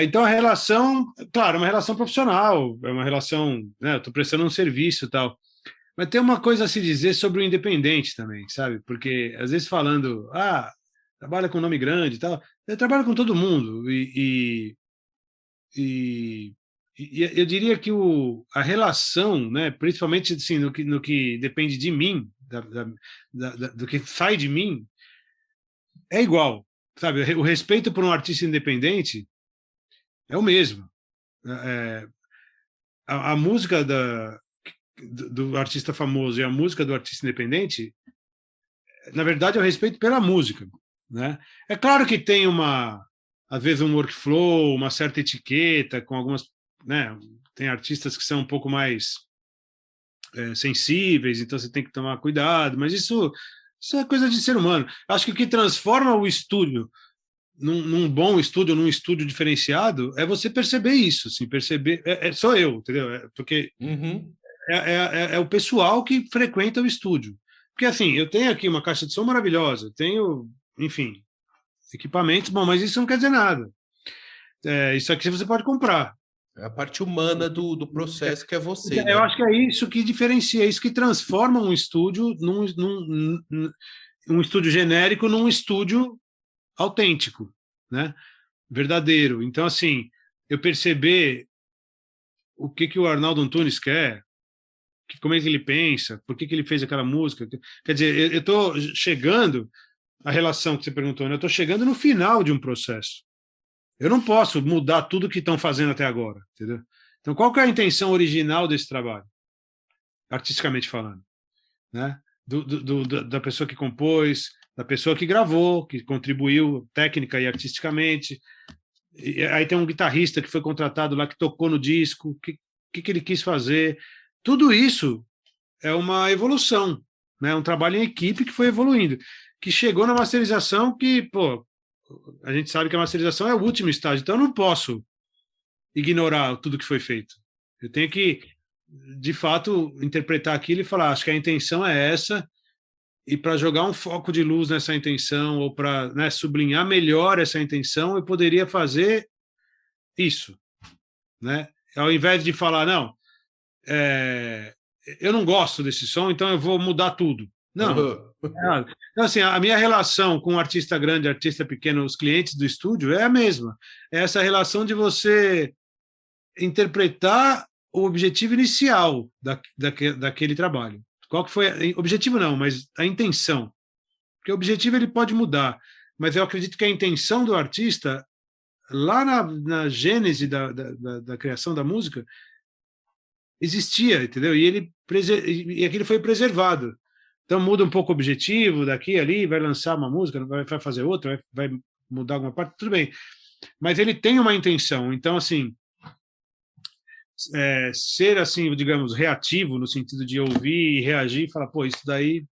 Então a relação, claro, é uma relação profissional, é uma relação, né? Eu estou prestando um serviço e tal, mas tem uma coisa a se dizer sobre o independente também, sabe? Porque às vezes falando, trabalha com nome grande e tal, eu trabalho com todo mundo e eu diria que a relação, né, principalmente assim, no que depende de mim, do que sai de mim, é igual, sabe? O respeito por um artista independente é o mesmo. A música do artista famoso e a música do artista independente, na verdade, é o respeito pela música, né? É claro que tem às vezes um workflow, uma certa etiqueta, com algumas, né? Tem artistas que são um pouco mais sensíveis, então você tem que tomar cuidado, mas isso é coisa de ser humano. Acho que o que transforma o estúdio num bom estúdio, num estúdio diferenciado, é você perceber isso, assim, perceber, sou eu, entendeu? Porque é o pessoal que frequenta o estúdio. Porque, assim, eu tenho aqui uma caixa de som maravilhosa, tenho, enfim, equipamentos, bom, mas isso não quer dizer nada. Isso aqui você pode comprar. É a parte humana do processo que é você. Eu acho que é isso que diferencia, é isso que transforma um estúdio um estúdio genérico num estúdio autêntico, né? Verdadeiro. Então, assim, eu perceber o que o Arnaldo Antunes quer, como é que ele pensa, por que ele fez aquela música. Quer dizer, eu estou chegando, a relação que você perguntou, né? Eu estou chegando no final de um processo. Eu não posso mudar tudo que estão fazendo até agora, entendeu? Então, qual que é a intenção original desse trabalho, artisticamente falando, né? Da pessoa que compôs, da pessoa que gravou, que contribuiu técnica e artisticamente. E aí tem um guitarrista que foi contratado lá, que tocou no disco, o que ele quis fazer. Tudo isso é uma evolução, né? Um trabalho em equipe que foi evoluindo, que chegou na masterização que, pô, a gente sabe que a masterização é o último estágio, então eu não posso ignorar tudo que foi feito. Eu tenho que, de fato, interpretar aquilo e falar, acho que a intenção é essa, e para jogar um foco de luz nessa intenção, ou para, né, sublinhar melhor essa intenção, eu poderia fazer isso, né? Ao invés de falar, não, eu não gosto desse som, então eu vou mudar tudo. Não. Então, assim, a minha relação com o artista grande, artista pequeno, os clientes do estúdio é a mesma. É essa relação de você interpretar o objetivo inicial daquele trabalho. Qual que foi? Objetivo não, mas a intenção. Porque o objetivo ele pode mudar, mas eu acredito que a intenção do artista, lá na gênese da criação da música, existia, entendeu? E aquilo foi preservado. Então muda um pouco o objetivo daqui e ali, vai lançar uma música, vai fazer outra, vai mudar alguma parte, tudo bem. Mas ele tem uma intenção. Então, assim, ser, assim, digamos, reativo, no sentido de ouvir e reagir e falar, pô, isso daí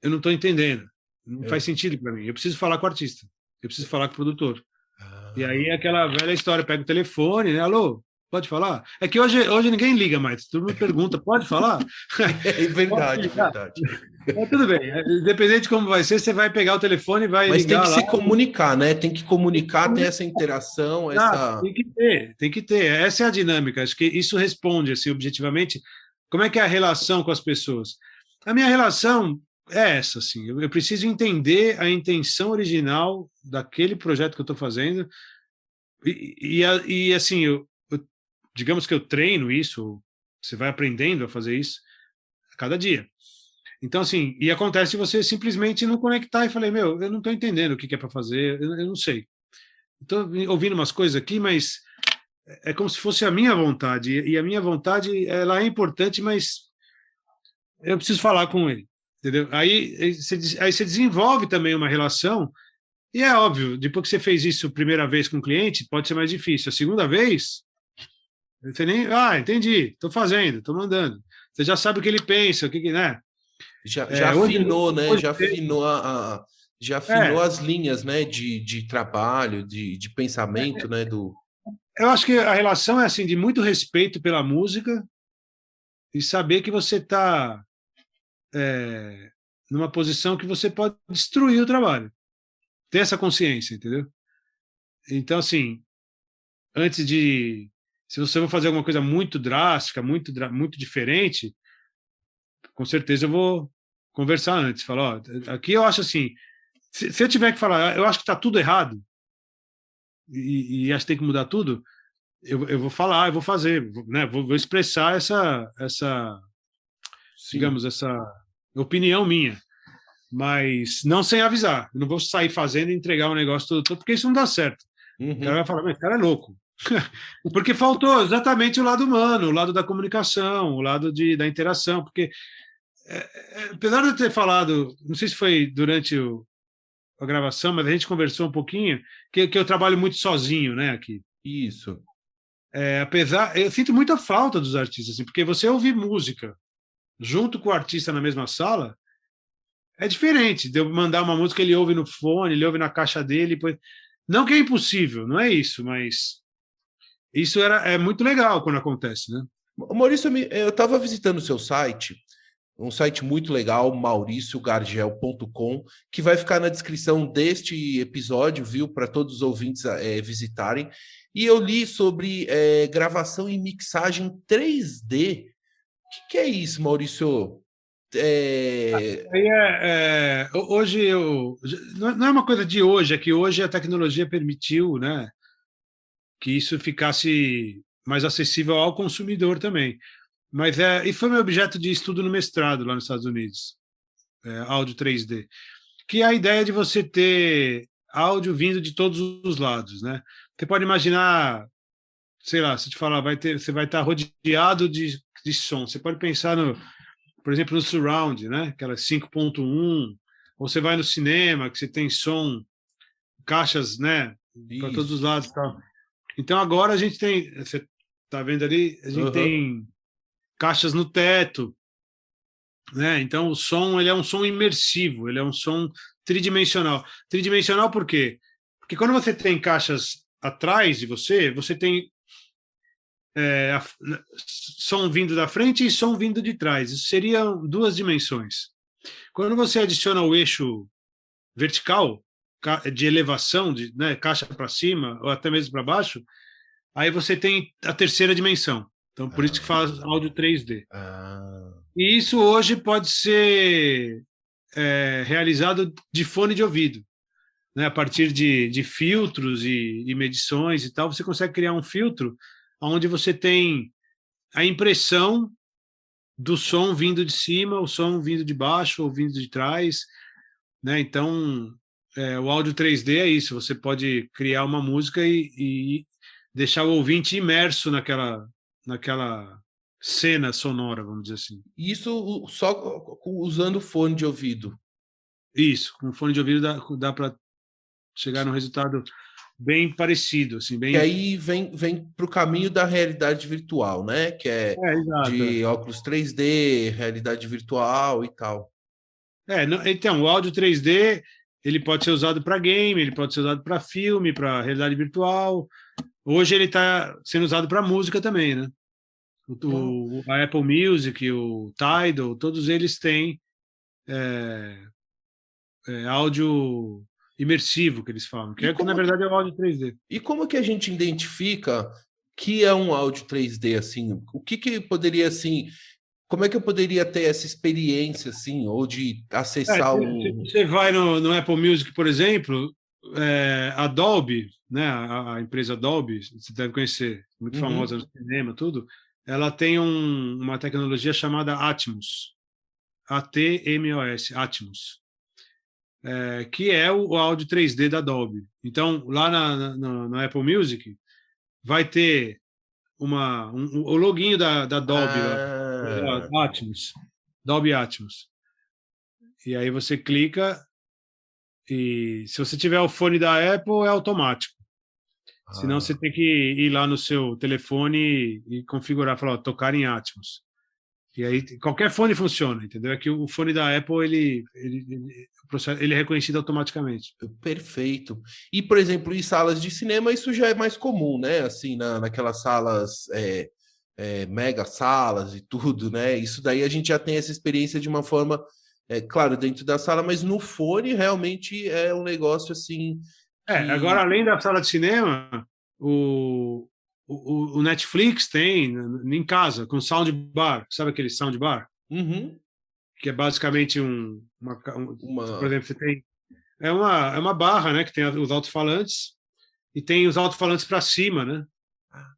eu não estou entendendo. Não faz sentido para mim. Eu preciso falar com o artista. Eu preciso falar com o produtor. E aí é aquela velha história, pega o telefone, né? Alô, pode falar? É que hoje ninguém liga mais, todo mundo pergunta, pode falar? É verdade, é verdade. Tudo bem, independente de como vai ser, você vai pegar o telefone e vai Mas ligar lá. Mas tem que se comunicar, né? Tem que comunicar, ter essa interação, essa... Tem que ter. Essa é a dinâmica, acho que isso responde, assim, objetivamente, como é que é a relação com as pessoas. A minha relação é essa, assim, eu preciso entender a intenção original daquele projeto que eu estou fazendo e assim, digamos que eu treino isso, você vai aprendendo a fazer isso a cada dia. Então, assim, e acontece você simplesmente não conectar e falei, eu não estou entendendo o que é para fazer, eu não sei. Estou ouvindo umas coisas aqui, mas é como se fosse a minha vontade, e a minha vontade, ela é importante, mas eu preciso falar com ele, entendeu? Aí você desenvolve também uma relação, e é óbvio, depois que você fez isso a primeira vez com o cliente, pode ser mais difícil. A segunda vez, você nem, entendi, estou fazendo, estou mandando. Você já sabe o que ele pensa, o que, né? Já afinou, né? Já afinou as linhas, né? De trabalho, de pensamento, né? Eu acho que a relação é assim, de muito respeito pela música e saber que você está numa posição que você pode destruir o trabalho. Ter essa consciência, entendeu? Então, assim, se você for fazer alguma coisa muito drástica, muito diferente, com certeza eu vou conversar antes. Falar, aqui eu acho assim, se eu tiver que falar, eu acho que está tudo errado, e acho que tem que mudar tudo, eu vou falar, eu vou fazer, né? Vou expressar essa digamos, essa opinião minha, mas não sem avisar. Eu não vou sair fazendo e entregar o negócio todo, porque isso não dá certo. O cara vai falar, mas esse cara é louco. Porque faltou exatamente o lado humano, o lado da comunicação, o lado da interação, porque apesar de eu ter falado, não sei se foi durante a gravação, mas a gente conversou um pouquinho, que eu trabalho muito sozinho, né, aqui. Isso. Eu sinto muita falta dos artistas, assim, porque você ouvir música junto com o artista na mesma sala é diferente de eu mandar uma música, ele ouve no fone, ele ouve na caixa dele, depois... Não que é impossível, não é isso, mas isso é muito legal quando acontece, né? Maurício, eu estava visitando o seu site, um site muito legal, mauriciogargel.com, que vai ficar na descrição deste episódio, viu, para todos os ouvintes visitarem. E eu li sobre gravação e mixagem 3D. O que é isso, Maurício? Hoje não é uma coisa de hoje, é que hoje a tecnologia permitiu, né, que isso ficasse mais acessível ao consumidor também. Mas e foi meu objeto de estudo no mestrado lá nos Estados Unidos, áudio 3D, que é a ideia de você ter áudio vindo de todos os lados, né? Você pode imaginar, sei lá, se te falar, você vai estar rodeado de som. Você pode pensar por exemplo, no surround, né? Aquela 5.1, ou você vai no cinema, que você tem som, caixas, né? Para todos os lados, tá? Então agora a gente tem, você tá vendo ali, a gente tem caixas no teto, né? Então o som, ele é um som imersivo, ele é um som tridimensional. Tridimensional por quê? Porque quando você tem caixas atrás de você, você tem som vindo da frente e som vindo de trás. Isso seriam 2 dimensões. Quando você adiciona o eixo vertical, de elevação, né, caixa para cima ou até mesmo para baixo, aí você tem a terceira dimensão. Então, por isso que faz áudio 3D. E isso hoje pode ser realizado de fone de ouvido. Né? A partir de filtros e medições e tal, você consegue criar um filtro onde você tem a impressão do som vindo de cima, o som vindo de baixo ou vindo de trás. Né? Então, o áudio 3D é isso. Você pode criar uma música e deixar o ouvinte imerso naquela cena sonora, vamos dizer assim. Isso só usando fone de ouvido? Isso, com fone de ouvido dá para chegar num resultado bem parecido, assim, bem. E aí vem para o caminho da realidade virtual, né? Que exato, de óculos 3D, realidade virtual e tal. Então, o áudio 3D ele pode ser usado para game, ele pode ser usado para filme, para realidade virtual. Hoje ele está sendo usado para música também, né? A Apple Music, o Tidal, todos eles têm áudio imersivo, que eles falam, que na verdade é o áudio 3D. E como que a gente identifica que é um áudio 3D, assim? O que poderia, assim... Como é que eu poderia ter essa experiência, assim, ou de acessar Você vai no Apple Music, por exemplo, a Dolby, né, a empresa Dolby, você deve conhecer, muito famosa no cinema, tudo, ela tem uma tecnologia chamada Atmos, ATMOS, Atmos, que é o áudio 3D da Dolby. Então, lá na Apple Music, vai ter o loginho da Dolby, lá, Atmos, Dolby Atmos. E aí você clica e se você tiver o fone da Apple, é automático. Senão você tem que ir lá no seu telefone e configurar, falar, tocar em Atmos. E aí qualquer fone funciona, entendeu? É que o fone da Apple, ele é reconhecido automaticamente. Perfeito. E, por exemplo, em salas de cinema, isso já é mais comum, né? Assim, naquelas salas, mega salas e tudo, né? Isso daí a gente já tem essa experiência de uma forma, claro, dentro da sala, mas no fone realmente é um negócio assim... Agora, além da sala de cinema, o Netflix tem em casa, com soundbar, sabe aquele soundbar? Que é basicamente por exemplo, você tem uma barra, né, que tem os alto-falantes e tem os alto-falantes para cima, né?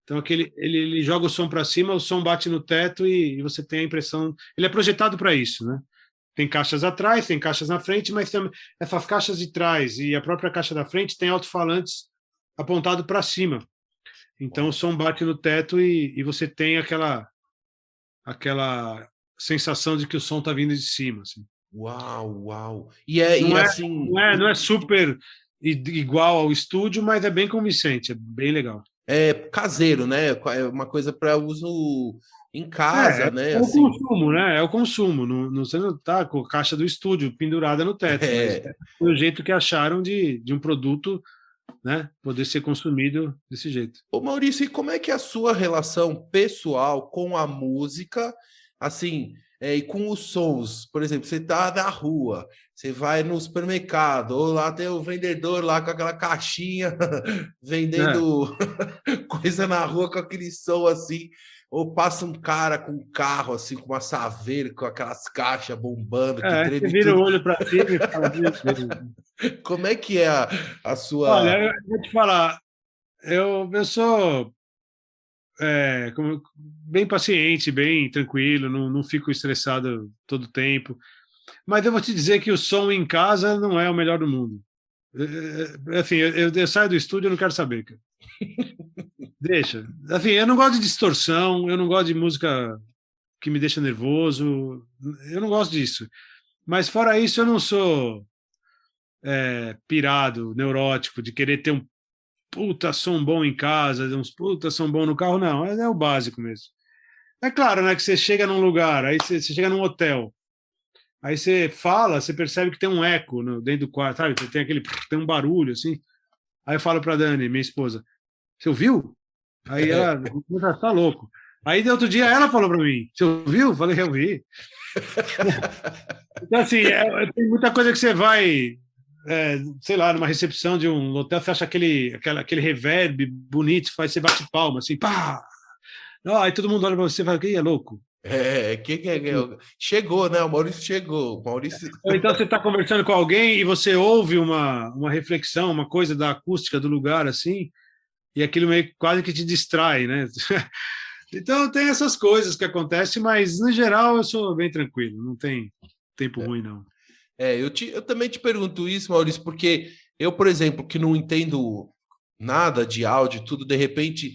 Então ele joga o som para cima, o som bate no teto e você tem a impressão. Ele é projetado para isso, né? Tem caixas atrás, tem caixas na frente, mas também essas caixas de trás e a própria caixa da frente tem alto-falantes apontado para cima. Então o som bate no teto e você tem aquela sensação de que o som está vindo de cima, assim. Uau! Não é super igual ao estúdio, mas é bem convincente, é bem legal. É caseiro, né? É uma coisa para uso em casa, né? É o consumo, né? É o consumo. Você não está com a caixa do estúdio pendurada no teto, mas foi o jeito que acharam de um produto, né, poder ser consumido desse jeito. Ô Maurício, e como é que é a sua relação pessoal com a música, assim, e com os sons? Por exemplo, você tá na rua, você vai no supermercado, ou lá tem o vendedor lá com aquela caixinha vendendo coisa na rua com aquele som assim, ou passa um cara com um carro assim, com uma Saveiro, com aquelas caixas bombando, que treme você vira tudo. o olho para cima e fala... Como é que é a sua... Olha, eu vou te falar, eu sou bem paciente, bem tranquilo, não fico estressado todo o tempo, mas eu vou te dizer que o som em casa não é o melhor do mundo. Assim, eu saio do estúdio, eu não quero saber, cara. Deixa. Assim, eu não gosto de distorção, eu não gosto de música que me deixa nervoso, eu não gosto disso. Mas fora isso, eu não sou pirado, neurótico, de querer ter um puta som bom em casa, uns puta som bom no carro, não, é o básico mesmo. É claro, né, que você chega num lugar, aí você chega num hotel, aí você fala, você percebe que tem um eco dentro do quarto, sabe? Tem um barulho, assim. Aí eu falo pra Dani, minha esposa, você ouviu? Aí ela, tá louco. Aí, outro dia, ela falou para mim, você ouviu? Eu falei, eu vi. Então, assim, tem muita coisa que você vai, sei lá, numa recepção de um hotel, você acha aquele reverb bonito, faz, você bate palma, assim, pá! Aí todo mundo olha para você e fala, quem é louco? Chegou, né? O Maurício chegou. Ou então você está conversando com alguém e você ouve uma reflexão, uma coisa da acústica do lugar, assim, e aquilo meio quase que te distrai, né? Então tem essas coisas que acontecem, mas no geral eu sou bem tranquilo, não tem tempo ruim, não. Eu também te pergunto isso, Maurício, porque eu, por exemplo, que não entendo nada de áudio, tudo, de repente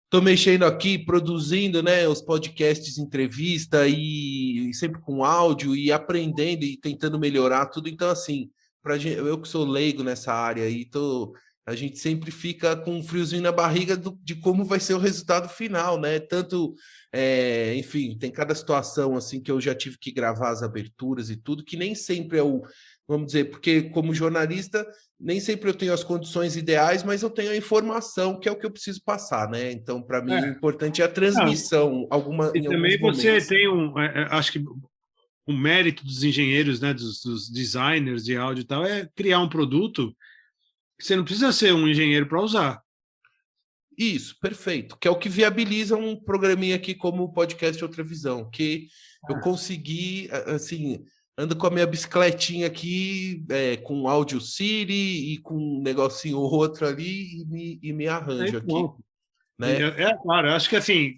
estou mexendo aqui, produzindo, né, os podcasts, entrevista e sempre com áudio e aprendendo e tentando melhorar tudo. Então, assim, eu que sou leigo nessa área aí, a gente sempre fica com um friozinho na barriga de como vai ser o resultado final, né? Tanto, enfim, tem cada situação assim que eu já tive que gravar as aberturas e tudo, que nem sempre vamos dizer, porque como jornalista, nem sempre eu tenho as condições ideais, mas eu tenho a informação, que é o que eu preciso passar, né? Então, para mim, o importante é a transmissão, e também você momentos. Tem acho que o mérito dos engenheiros, né, dos designers de áudio e tal, é criar um produto. Você não precisa ser um engenheiro para usar. Isso, perfeito. Que é o que viabiliza um programinha aqui como o podcast Outra Visão, que eu consegui, assim, ando com a minha bicicletinha aqui, com áudio Siri e com um negocinho ou outro ali e me arranjo aqui. Né? Claro, eu acho que assim,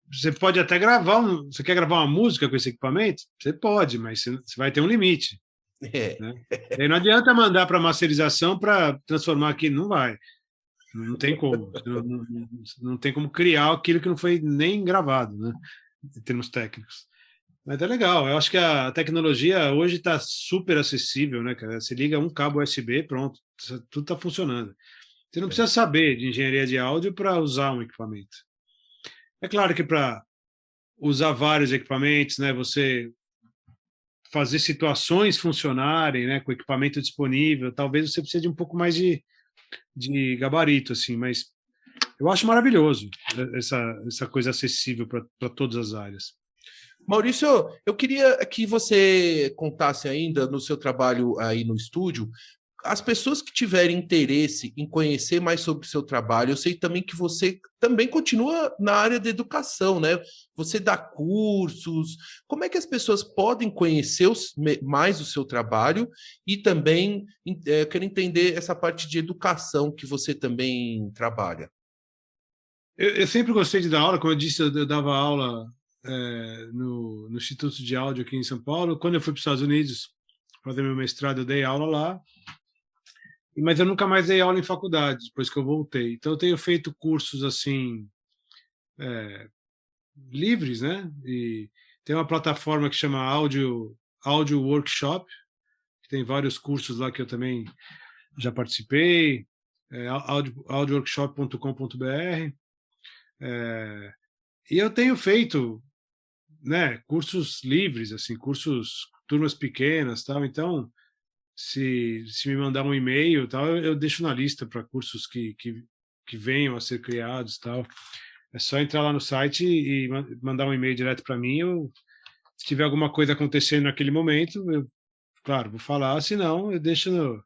você pode até gravar, você quer gravar uma música com esse equipamento? Você pode, mas você vai ter um limite. Né? E não adianta mandar para masterização para transformar aqui, não vai. Não tem como. Não tem como criar aquilo que não foi nem gravado, né? Em termos técnicos. Mas é legal. Eu acho que a tecnologia hoje está super acessível, né, cara? Você liga um cabo USB, pronto, tudo está funcionando. Você não precisa saber de engenharia de áudio para usar um equipamento. É claro que para usar vários equipamentos, né, você fazer situações funcionarem, né, com equipamento disponível, talvez você precise de um pouco mais de gabarito, assim, mas eu acho maravilhoso essa coisa acessível para todas as áreas. Maurício, eu queria que você contasse ainda no seu trabalho aí no estúdio, as pessoas que tiverem interesse em conhecer mais sobre o seu trabalho, eu sei também que você também continua na área da educação, né? Você dá cursos. Como é que as pessoas podem conhecer mais o seu trabalho e também quero entender essa parte de educação que você também trabalha? Eu sempre gostei de dar aula, como eu disse, eu dava aula no Instituto de Áudio aqui em São Paulo. Quando eu fui para os Estados Unidos fazer meu mestrado, eu dei aula lá. Mas eu nunca mais dei aula em faculdade, depois que eu voltei. Então, eu tenho feito cursos assim, livres, né? E tem uma plataforma que chama Audio Workshop, que tem vários cursos lá que eu também já participei, audioworkshop.com.br. E eu tenho feito, né, cursos livres, assim, turmas pequenas, tal. Então, se me mandar um e-mail, tal, eu deixo na lista para cursos que venham a ser criados, tal. É só entrar lá no site e mandar um e-mail direto para mim. Se tiver alguma coisa acontecendo naquele momento, claro, vou falar. Se não, eu deixo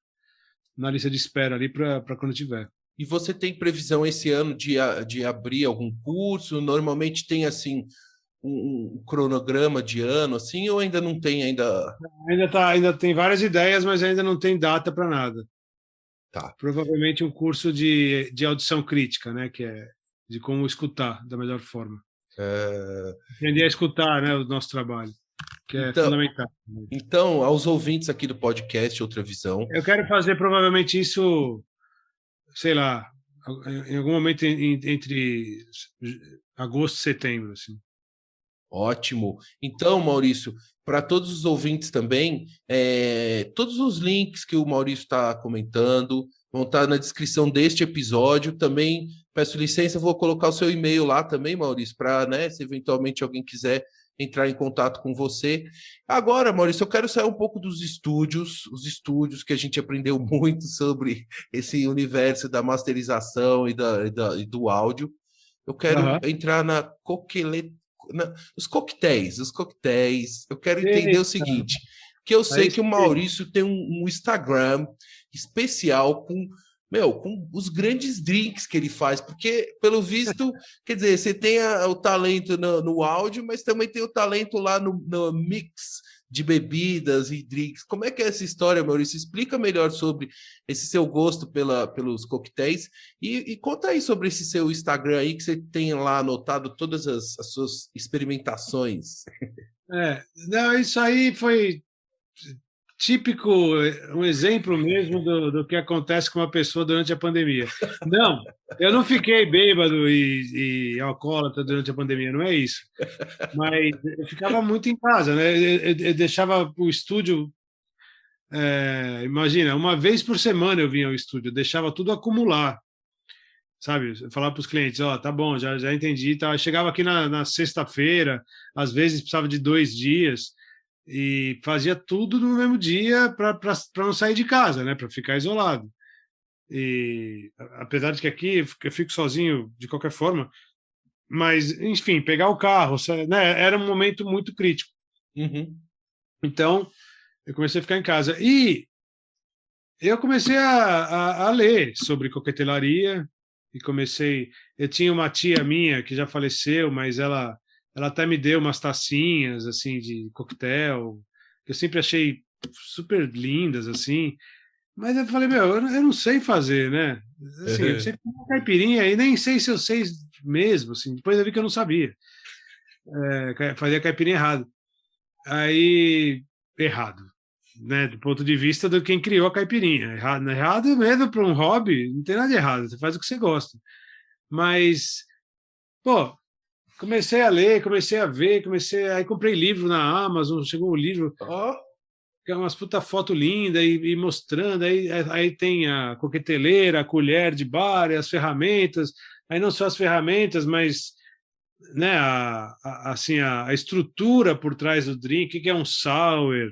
na lista de espera ali para quando tiver. E você tem previsão esse ano de abrir algum curso? Normalmente tem assim um cronograma de ano, assim, ou ainda não tem ainda? Ainda tem várias ideias, mas ainda não tem data para nada. Tá. Provavelmente um curso de audição crítica, né, que é de como escutar da melhor forma. Aprender a escutar, né, o nosso trabalho. que é fundamental. Então, aos ouvintes aqui do podcast Outra Visão... Eu quero fazer provavelmente isso, sei lá, em algum momento entre agosto e setembro, assim. Ótimo. Então, Maurício, para todos os ouvintes também, todos os links que o Maurício está comentando vão estar na descrição deste episódio. Também peço licença, vou colocar o seu e-mail lá também, Maurício, para, né, se eventualmente alguém quiser entrar em contato com você. Agora, Maurício, eu quero sair um pouco dos estúdios, os estúdios que a gente aprendeu muito sobre esse universo da masterização e do áudio. Eu quero entrar os coquetéis. Eu quero entender o seguinte, que eu sei que o Maurício tem um Instagram especial com os grandes drinks que ele faz, porque, pelo visto, quer dizer, você tem o talento no áudio, mas também tem o talento lá no mix de bebidas e drinks. Como é que é essa história, Maurício? Explica melhor sobre esse seu gosto pelos coquetéis e conta aí sobre esse seu Instagram aí, que você tem lá anotado todas as suas experimentações. Não, isso aí foi típico, um exemplo mesmo do que acontece com uma pessoa durante a pandemia. Não, eu não fiquei bêbado e alcoólatra durante a pandemia, não é isso. Mas eu ficava muito em casa, né? Eu deixava o estúdio, imagina, uma vez por semana eu vinha ao estúdio, deixava tudo acumular, sabe? Eu falava para os clientes, tá bom, já entendi, tá. Eu chegava aqui na sexta-feira, às vezes precisava de 2 dias, e fazia tudo no mesmo dia para não sair de casa, né? Para ficar isolado. E apesar de que aqui eu fico sozinho de qualquer forma, mas enfim, pegar o carro, né? Era um momento muito crítico. Uhum. Então eu comecei a ficar em casa e eu comecei a ler sobre coquetelaria e eu tinha uma tia minha que já faleceu, mas ela até me deu umas tacinhas assim de coquetel, que eu sempre achei super lindas assim, mas eu falei, eu não sei fazer, né? Assim, eu sempre fiz uma caipirinha e nem sei se eu sei mesmo, assim, depois eu vi que eu não sabia. Fazia caipirinha errado. Aí, errado, né? Do ponto de vista de quem criou a caipirinha. Errado mesmo para um hobby, não tem nada de errado, você faz o que você gosta. Mas, comecei a ler, comecei a ver, aí comprei livro na Amazon, chegou um livro, que é umas puta foto linda e mostrando, aí tem a coqueteleira, a colher de bar, as ferramentas, aí não só as ferramentas, mas, né, a estrutura por trás do drink, o que é um sour,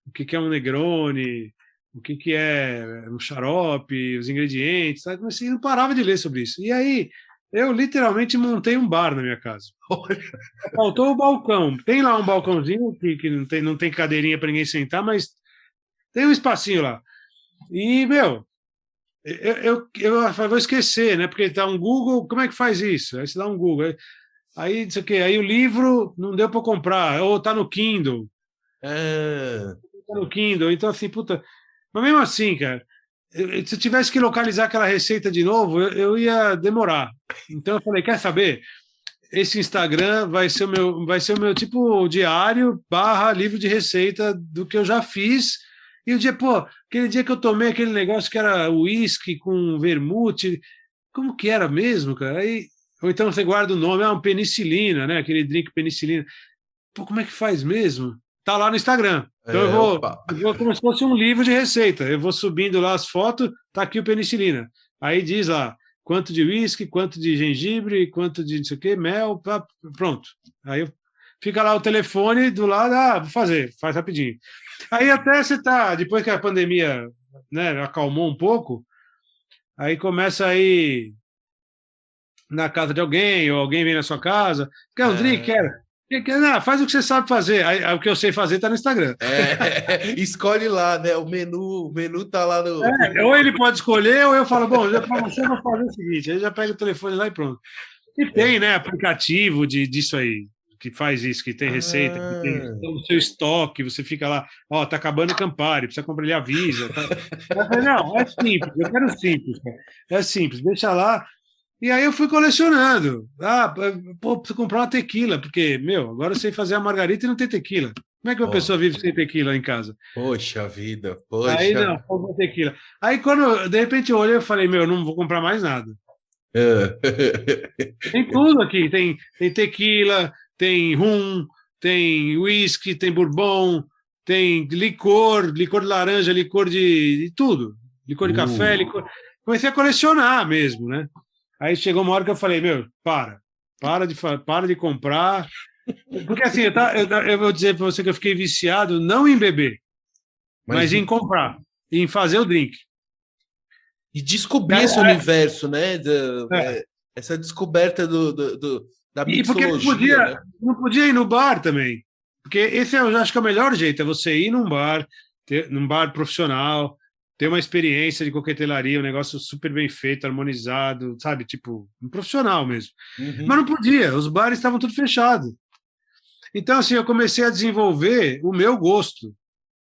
o que é um Negroni, o que é um xarope, os ingredientes, sabe? Mas não parava de ler sobre isso. E aí eu literalmente montei um bar na minha casa. Faltou o balcão. Tem lá um balcãozinho que não tem cadeirinha para ninguém sentar, mas tem um espacinho lá. E, eu vou esquecer, né? Porque tá um Google, como é que faz isso? Aí você dá um Google. Aí, não sei o quê. Aí o livro não deu para comprar, ou tá no Kindle. Tá no Kindle. Então, assim, puta. Mas mesmo assim, cara, se eu tivesse que localizar aquela receita de novo, eu ia demorar. Então eu falei, quer saber? Esse Instagram vai ser o meu tipo diário / livro de receita do que eu já fiz. E o dia, aquele dia que eu tomei aquele negócio que era uísque com vermute, como que era mesmo, cara? Ou então você guarda o nome, um penicilina, né? Aquele drink penicilina. Como é que faz mesmo? Tá lá no Instagram. Então eu vou como se fosse um livro de receita. Eu vou subindo lá as fotos, tá aqui o penicilina. Aí diz lá quanto de uísque, quanto de gengibre, quanto de não sei o quê, mel, pronto. Aí fica lá o telefone do lado, vou fazer, faz rapidinho. Aí até você tá, depois que a pandemia, né, acalmou um pouco, aí começa a ir na casa de alguém, ou alguém vem na sua casa, quer um drink? Quer? Não, faz o que você sabe fazer. Aí, o que eu sei fazer está no Instagram. Escolhe lá, né? O menu tá lá no. Ou ele pode escolher, ou eu falo, bom, para você eu vou fazer o seguinte, aí já pega o telefone lá e pronto. E tem, né, aplicativo disso aí, que faz isso, que tem receita, que tem o seu estoque, você fica lá, tá acabando o Campari, precisa comprar, ele avisa. Tá? Eu falei, não, é simples, eu quero simples, cara. É simples, deixa lá. E aí eu fui colecionando. Preciso comprar uma tequila, porque, agora eu sei fazer a margarita e não tem tequila. Como é que uma pessoa vive sem tequila em casa? Poxa vida, poxa. Aí não, vou tequila. Aí quando, de repente, eu olhei e falei, meu, não vou comprar mais nada. Tem tudo aqui, tem tequila, tem rum, tem whisky, tem bourbon, tem licor de laranja, licor de tudo. Licor de café, licor... Comecei a colecionar mesmo, né? Aí chegou uma hora que eu falei, meu, para de comprar. Porque assim, eu vou dizer para você que eu fiquei viciado não em beber, mas em comprar, em fazer o drink. E descobrir esse universo, né? Essa descoberta da mixologia. E porque não podia ir no bar também. Porque esse eu acho que é o melhor jeito, é você ir num bar profissional, ter uma experiência de coquetelaria, um negócio super bem feito, harmonizado, sabe? Tipo, um profissional mesmo. Mas não podia, os bares estavam tudo fechados. Então, assim, eu comecei a desenvolver o meu gosto.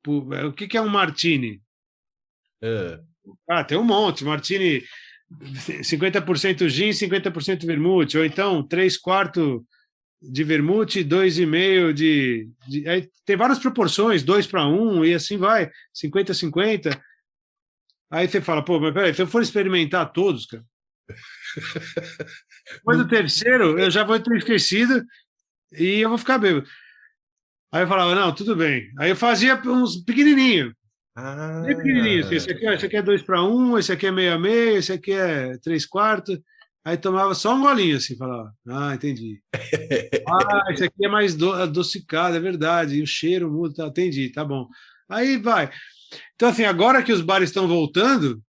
O que é um martini? Tem um monte. Martini, 50% gin, 50% vermute. Ou então, 3/4 de vermute, 2,5 de... Aí tem várias proporções, 2:1, e assim vai. 50-50. Aí você fala, pô, mas peraí, se eu for experimentar todos, cara... Depois do terceiro, eu já vou ter esquecido... E eu vou ficar bêbado. Aí eu falava, não, tudo bem. Aí eu fazia uns pequenininhos. Bem pequenininhos. Esse aqui é 2:1, esse aqui é 6/6, esse aqui é 3/4. Aí tomava só um golinho assim, falava, entendi. Esse aqui é mais adocicado, é verdade. E o cheiro muda, tá, entendi, tá bom. Aí vai. Então, assim, agora que os bares estão voltando,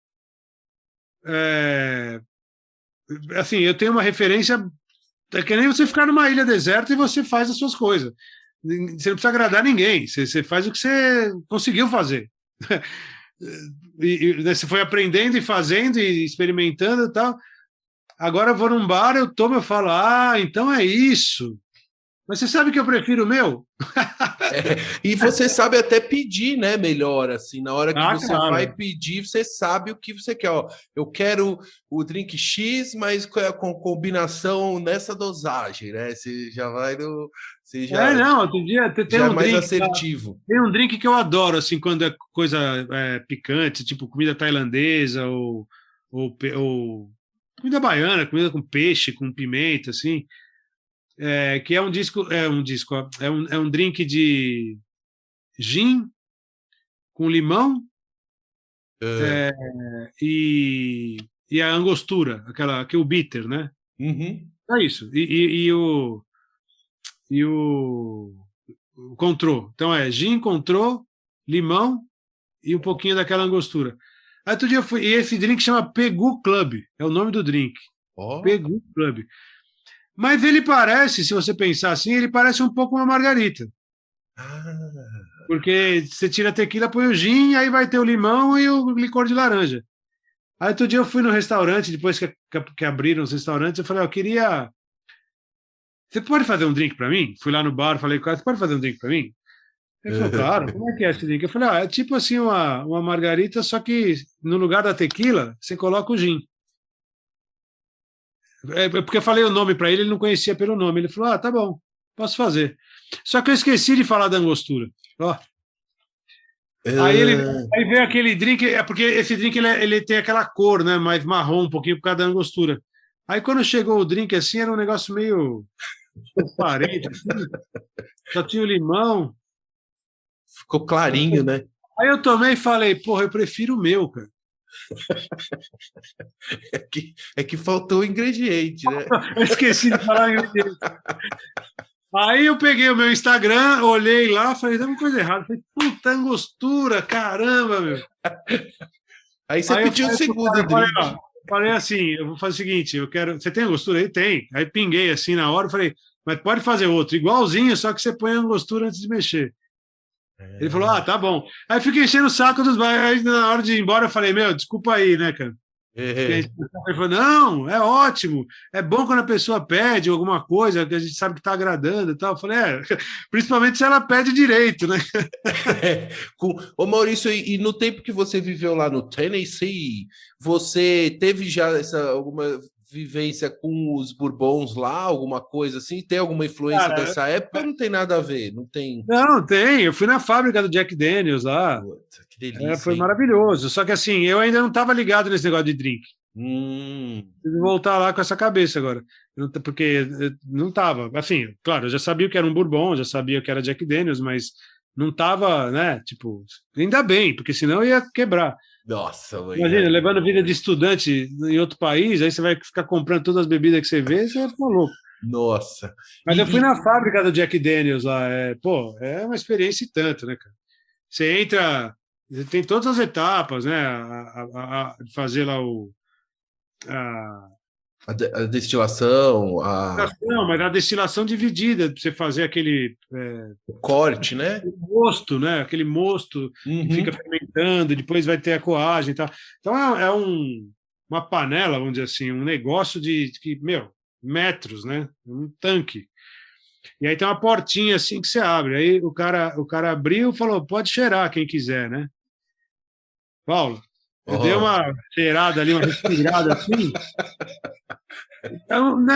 assim, eu tenho uma referência. É que nem você ficar numa ilha deserta e você faz as suas coisas. Você não precisa agradar ninguém. Você faz o que você conseguiu fazer. Você foi aprendendo e fazendo e experimentando e tal. Agora eu vou num bar, eu tomo, eu falo, então é isso. Mas você sabe que eu prefiro o meu? E você sabe até pedir, né? Melhor, assim, na hora que você claro. vai pedir, você sabe o que você quer. Ó, eu quero o drink X, mas com combinação nessa dosagem, né? Você já vai no... Você já, outro dia tem um mais drink... assertivo. Tem um drink que eu adoro, assim, quando é coisa picante, tipo comida tailandesa ou comida baiana, comida com peixe, com pimenta, assim... que é um drink de gin com limão e a angostura, que é o bitter, né? É isso. E o Cointreau. Então gin, Cointreau, limão e um pouquinho daquela angostura. Aí outro dia eu fui, e esse drink chama Pegu Club, é o nome do drink. Pegu Club. Mas ele parece, se você pensar assim, ele parece um pouco uma margarita. Porque você tira a tequila, põe o gin, aí vai ter o limão e o licor de laranja. Aí outro dia eu fui no restaurante, depois que abriram os restaurantes, eu falei, eu queria... Você pode fazer um drink para mim? Fui lá no bar, falei, cara, você pode fazer um drink para mim? Ele falou, claro, como é que é esse drink? Eu falei, é tipo assim uma margarita, só que no lugar da tequila, você coloca o gin. Porque eu falei o nome para ele, ele não conhecia pelo nome. Ele falou, tá bom, posso fazer. Só que eu esqueci de falar da angostura. Aí veio aquele drink, porque esse drink ele tem aquela cor, né, mais marrom um pouquinho por causa da angostura. Aí quando chegou o drink assim, era um negócio meio transparente, assim, só tinha o limão. Ficou clarinho, né? Aí eu tomei e falei, porra, eu prefiro o meu, cara. É que faltou o ingrediente, né? Eu esqueci de falar o ingrediente. Aí eu peguei o meu Instagram, olhei lá, falei, tem uma coisa errada. Falei, puta, angostura, caramba, meu. Aí você pediu o segundo drink. Falei assim, eu vou fazer o seguinte, eu quero... Você tem angostura aí? Tem. Aí pinguei assim na hora, falei, mas pode fazer outro, igualzinho, só que você põe a angostura antes de mexer. Ele falou, tá bom. Aí fiquei enchendo o saco dos bairros. Aí na hora de ir embora eu falei, meu, desculpa aí, né, cara? Ele falou, não, é ótimo. É bom quando a pessoa pede alguma coisa que a gente sabe que está agradando e tal. Eu falei, principalmente se ela pede direito, né? Ô Maurício, e no tempo que você viveu lá no Tennessee, você teve já vivência com os Bourbons lá, alguma coisa assim? Tem alguma influência Cara, dessa época ou não tem nada a ver? Não tem. não, tem. Eu fui na fábrica do Jack Daniels lá. Puta, que delícia, Foi hein? maravilhoso. Só que assim, eu ainda não estava ligado nesse negócio de drink. Hum, Preciso voltar lá com essa cabeça agora. Porque não estava. Assim, claro, eu já sabia o que era um Bourbon, já sabia o que era Jack Daniels, mas não estava, né? Tipo, ainda bem, porque senão ia quebrar. nossa, mãe. Imagina, levando vida de estudante em outro país, aí você vai ficar comprando todas as bebidas que você vê, você vai ficar louco. Nossa. Mas E- eu fui e- na fábrica do Jack Daniels lá. Pô, é uma experiência e tanto, né, cara? Você entra, tem todas as etapas, né? Fazer lá a, a destilação, não, mas a destilação dividida, pra você fazer aquele o corte, né? mosto, né? Aquele mosto que Uhum. fica fermentando, depois vai ter a coagem e tal. Então uma panela, vamos dizer assim, um negócio meu, metros, né? Um tanque. E aí tem uma portinha assim que você abre. Aí o cara abriu e falou: pode cheirar quem quiser, né? Paulo, eu dei Oh. uma cheirada ali, uma respirada assim.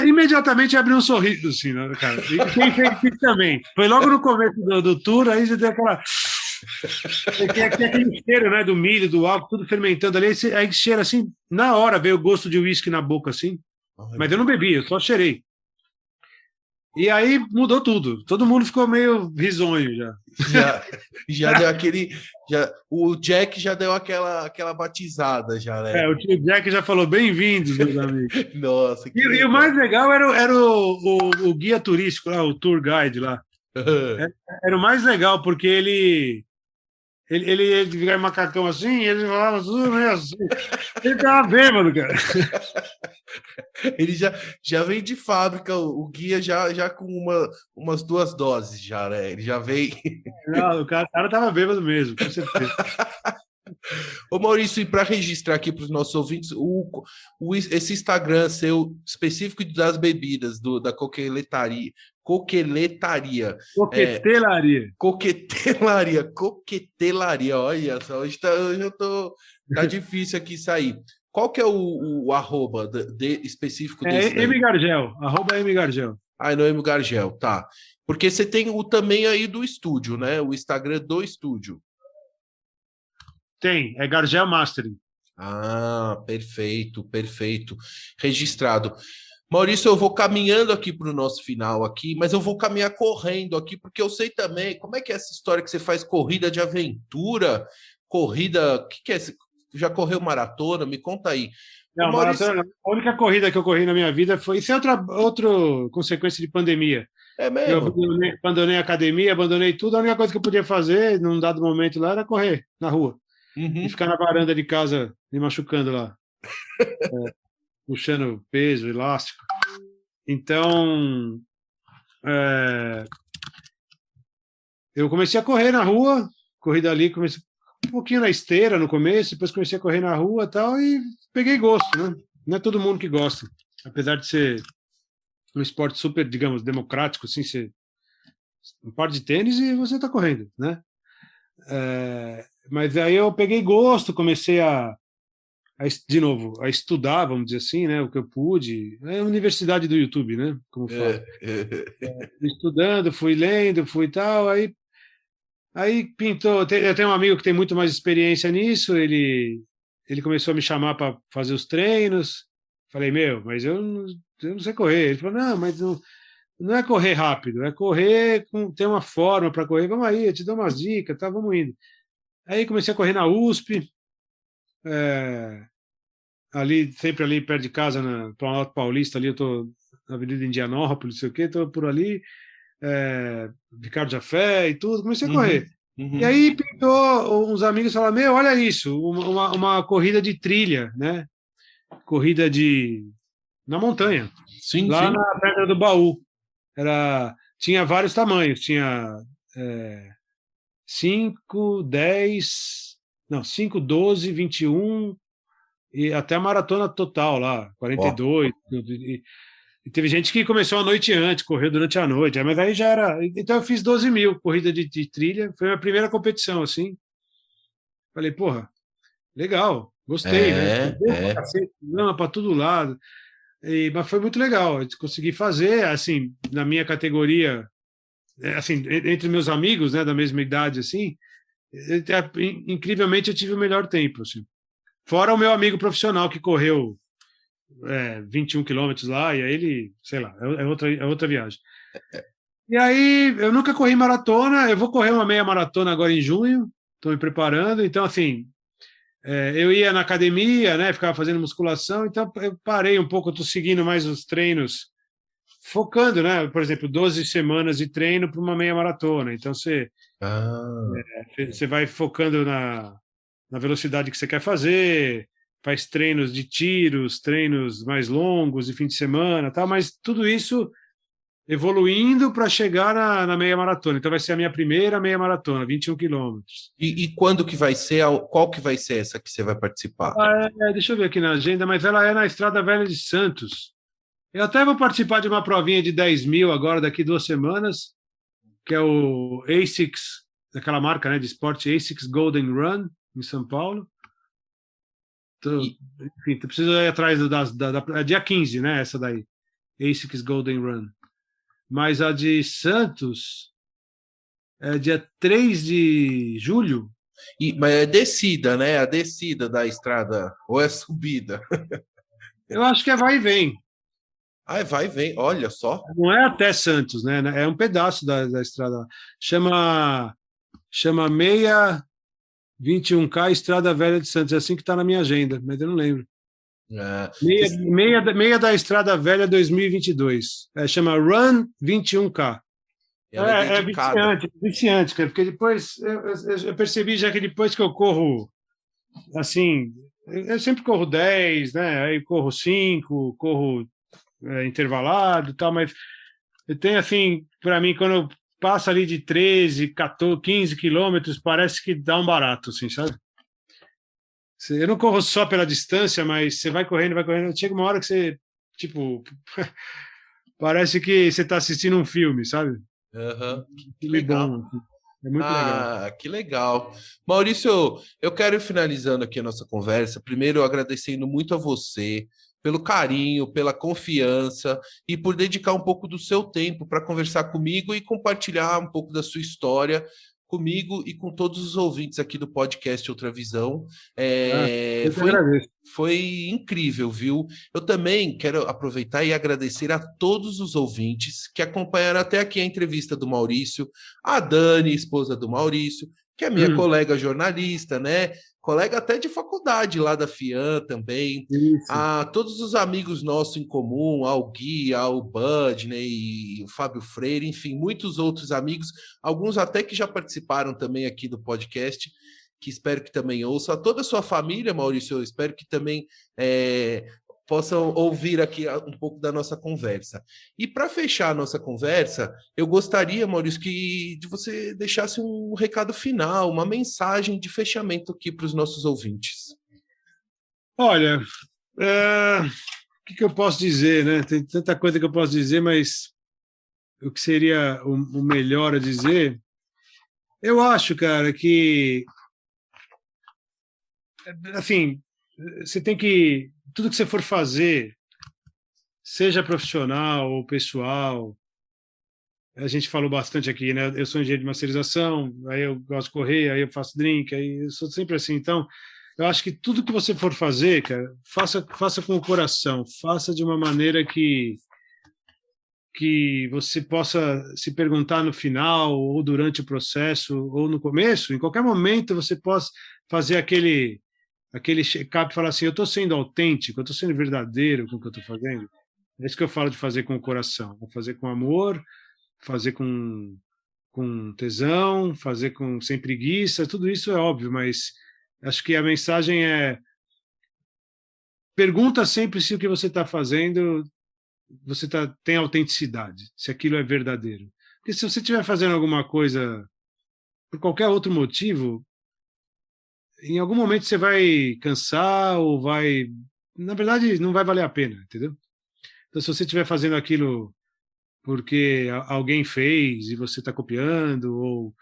Imediatamente abriu um sorriso, assim, né, cara? E quem fez isso também. Foi logo no começo do tour, aí já deu aquela. Tem aquele cheiro, né? Do milho, do álcool, tudo fermentando ali. Aí cheira assim, na hora veio o gosto de uísque na boca, assim. Mas eu não bebi, eu só cheirei. E aí mudou tudo. Todo mundo ficou meio risonho já. Já deu aquele. O Jack já deu aquela batizada, já, né? O tio Jack já falou: bem-vindos, meus amigos. Nossa, que E o mais legal era o guia turístico lá, o tour guide lá. Era o mais legal, porque ele ficava macacão assim, ele falava assim, meio assim. Ele tava bêbado, cara. Ele já vem de fábrica, o guia já com umas 2 doses, já, né? Ele já vem. Não, o cara tava bêbado mesmo, com certeza. Ô Maurício, e para registrar aqui para os nossos ouvintes, esse Instagram seu específico das bebidas, da coqueletaria. Coquetelaria. Coquetelaria, olha só, hoje tá difícil aqui sair. Qual que é o arroba específico desse daí? @mgargel. @mgargel. No mgargel, tá. Porque você tem o também aí do estúdio, né? O Instagram do estúdio. Tem, é Gargel Mastering. Perfeito. Registrado. Maurício, eu vou caminhando aqui para o nosso final aqui, mas eu vou caminhar correndo aqui, porque eu sei também como é que é essa história que você faz corrida de aventura, corrida... O que é? Já correu maratona? Me conta aí. Não, Maurício... maratona, a única corrida que eu corri na minha vida foi... Isso é outra consequência de pandemia. É mesmo? Eu abandonei a academia, abandonei tudo. A única coisa que eu podia fazer, num dado momento lá, era correr na rua. E ficar na varanda de casa me machucando lá. Puxando peso, elástico. Então, eu comecei a correr na rua, corri dali, comecei um pouquinho na esteira no começo, depois comecei a correr na rua e tal, e peguei gosto, né? Não é todo mundo que gosta. Apesar de ser um esporte super, digamos, democrático, assim, você um par de tênis e você está correndo, né? Mas aí eu peguei gosto, comecei de novo, a estudar, vamos dizer assim, né? O que eu pude. É a universidade do YouTube, né? Como fala. Estudando, fui lendo, fui tal, aí pintou. Eu tenho um amigo que tem muito mais experiência nisso, ele começou a me chamar para fazer os treinos. Falei, mas eu não sei correr. Ele falou, não, mas não é correr rápido, é correr tem uma forma para correr. Vamos aí, eu te dou umas dicas, tá? Vamos indo. Aí comecei a correr na USP, sempre ali perto de casa, na Planalto Paulista, ali eu tô na Avenida Indianópolis, não sei o quê, tô por ali, Ricardo Jafé e tudo, comecei a correr. E aí pintou, uns amigos falaram, olha isso, uma corrida de trilha, né? Corrida na montanha, sim, lá sim. na Pedra do Baú. Tinha vários tamanhos, tinha 5, 10, não, 5, 12, 21 e até a maratona total lá, 42. E teve gente que começou a noite antes, correu durante a noite, mas aí já era. Então eu fiz 12 mil corrida de trilha, foi a minha primeira competição, assim. Falei, porra, legal, gostei, né? Lama para todo lado. Mas foi muito legal, eu consegui fazer, assim, na minha categoria, assim, entre meus amigos, né, da mesma idade, assim, incrivelmente eu tive o melhor tempo, assim. Fora o meu amigo profissional que correu 21 quilômetros lá, e aí ele, sei lá, é outra viagem. E aí, eu nunca corri maratona, eu vou correr uma meia maratona agora em junho, estou me preparando, então, assim, eu ia na academia, né, ficava fazendo musculação, então eu parei um pouco, estou seguindo mais os treinos, focando, né, por exemplo, 12 semanas de treino para uma meia maratona, então você vai focando na velocidade que você quer fazer, faz treinos de tiros, treinos mais longos de fim de semana, tal, mas tudo isso evoluindo para chegar na meia maratona. Então vai ser a minha primeira meia maratona, 21 quilômetros. E quando que vai ser? Qual que vai ser essa que você vai participar? Deixa eu ver aqui na agenda, mas ela é na Estrada Velha de Santos. Eu até vou participar de uma provinha de 10 mil agora, daqui 2 semanas, que é o ASICS, daquela marca, né, de esporte, ASICS Golden Run, em São Paulo. Enfim, tu precisa ir atrás é dia 15, né, essa daí, ASICS Golden Run. Mas a de Santos é dia 3 de julho. Mas é descida, né? A descida da estrada, ou é subida? Eu acho que é vai e vem. Vai e vem, olha só. Não é até Santos, né? É um pedaço da estrada. Chama meia 21K Estrada Velha de Santos. É assim que está na minha agenda, mas eu não lembro. Meia da Estrada Velha 2022. Chama Run 21K. É viciante, cara, porque depois eu percebi já que depois que eu corro, assim, eu sempre corro 10, né? Aí corro 5, corro intervalado e tal, mas eu tenho, assim, para mim, quando eu passo ali de 13, 14, 15 quilômetros, parece que dá um barato, assim, sabe? Eu não corro só pela distância, mas você vai correndo, chega uma hora que você, tipo, parece que você está assistindo um filme, sabe? Que legal. Bom. É muito legal. Que legal. Maurício, eu quero ir finalizando aqui a nossa conversa. Primeiro, agradecendo muito a você pelo carinho, pela confiança e por dedicar um pouco do seu tempo para conversar comigo e compartilhar um pouco da sua história comigo e com todos os ouvintes aqui do podcast Outra Visão. Foi incrível, viu? Eu também quero aproveitar e agradecer a todos os ouvintes que acompanharam até aqui a entrevista do Maurício, a Dani, esposa do Maurício, que é minha colega jornalista, né? Colega até de faculdade lá da FIAN também. Isso. A todos os amigos nossos em comum, ao Gui, ao Bud, né, e o Fábio Freire, enfim, muitos outros amigos, alguns até que já participaram também aqui do podcast, que espero que também ouçam. A toda a sua família, Maurício, eu espero que também possam ouvir aqui um pouco da nossa conversa. E para fechar a nossa conversa, eu gostaria, Maurício, que você deixasse um recado final, uma mensagem de fechamento aqui para os nossos ouvintes. Olha, o que eu posso dizer, né? Tem tanta coisa que eu posso dizer, mas o que seria o melhor a dizer? Eu acho, cara, que assim, você tem que tudo que você for fazer, seja profissional ou pessoal, a gente falou bastante aqui, né? Eu sou engenheiro de masterização, aí eu gosto de correr, aí eu faço drink, aí eu sou sempre assim. Então, eu acho que tudo que você for fazer, cara, faça com o coração, faça de uma maneira que você possa se perguntar no final, ou durante o processo, ou no começo, em qualquer momento você possa fazer aquele check-up e falar assim, eu estou sendo autêntico, eu estou sendo verdadeiro com o que eu estou fazendo. É isso que eu falo de fazer com o coração, fazer com amor, fazer com tesão, fazer sem preguiça, tudo isso é óbvio, mas acho que a mensagem é pergunta sempre se o que você está fazendo tem autenticidade, se aquilo é verdadeiro. Porque se você estiver fazendo alguma coisa por qualquer outro motivo, em algum momento você vai cansar ou na verdade, não vai valer a pena, entendeu? Então, se você estiver fazendo aquilo porque alguém fez e você está copiando, ou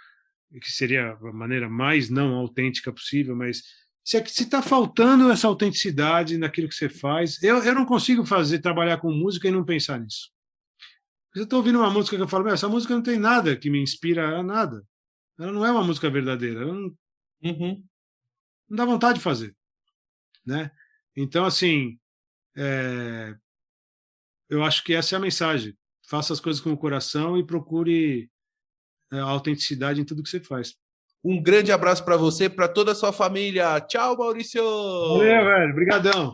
que seria a maneira mais não autêntica possível, mas Se está faltando essa autenticidade naquilo que você faz, eu não consigo trabalhar com música e não pensar nisso. Eu estou ouvindo uma música que eu falo, essa música não tem nada que me inspira a nada. Ela não é uma música verdadeira. Ela não, não dá vontade de fazer, né? Então, assim, eu acho que essa é a mensagem. Faça as coisas com o coração e procure a autenticidade em tudo que você faz. Um grande abraço para você, para toda a sua família. Tchau, Maurício! Valeu, velho. Obrigadão.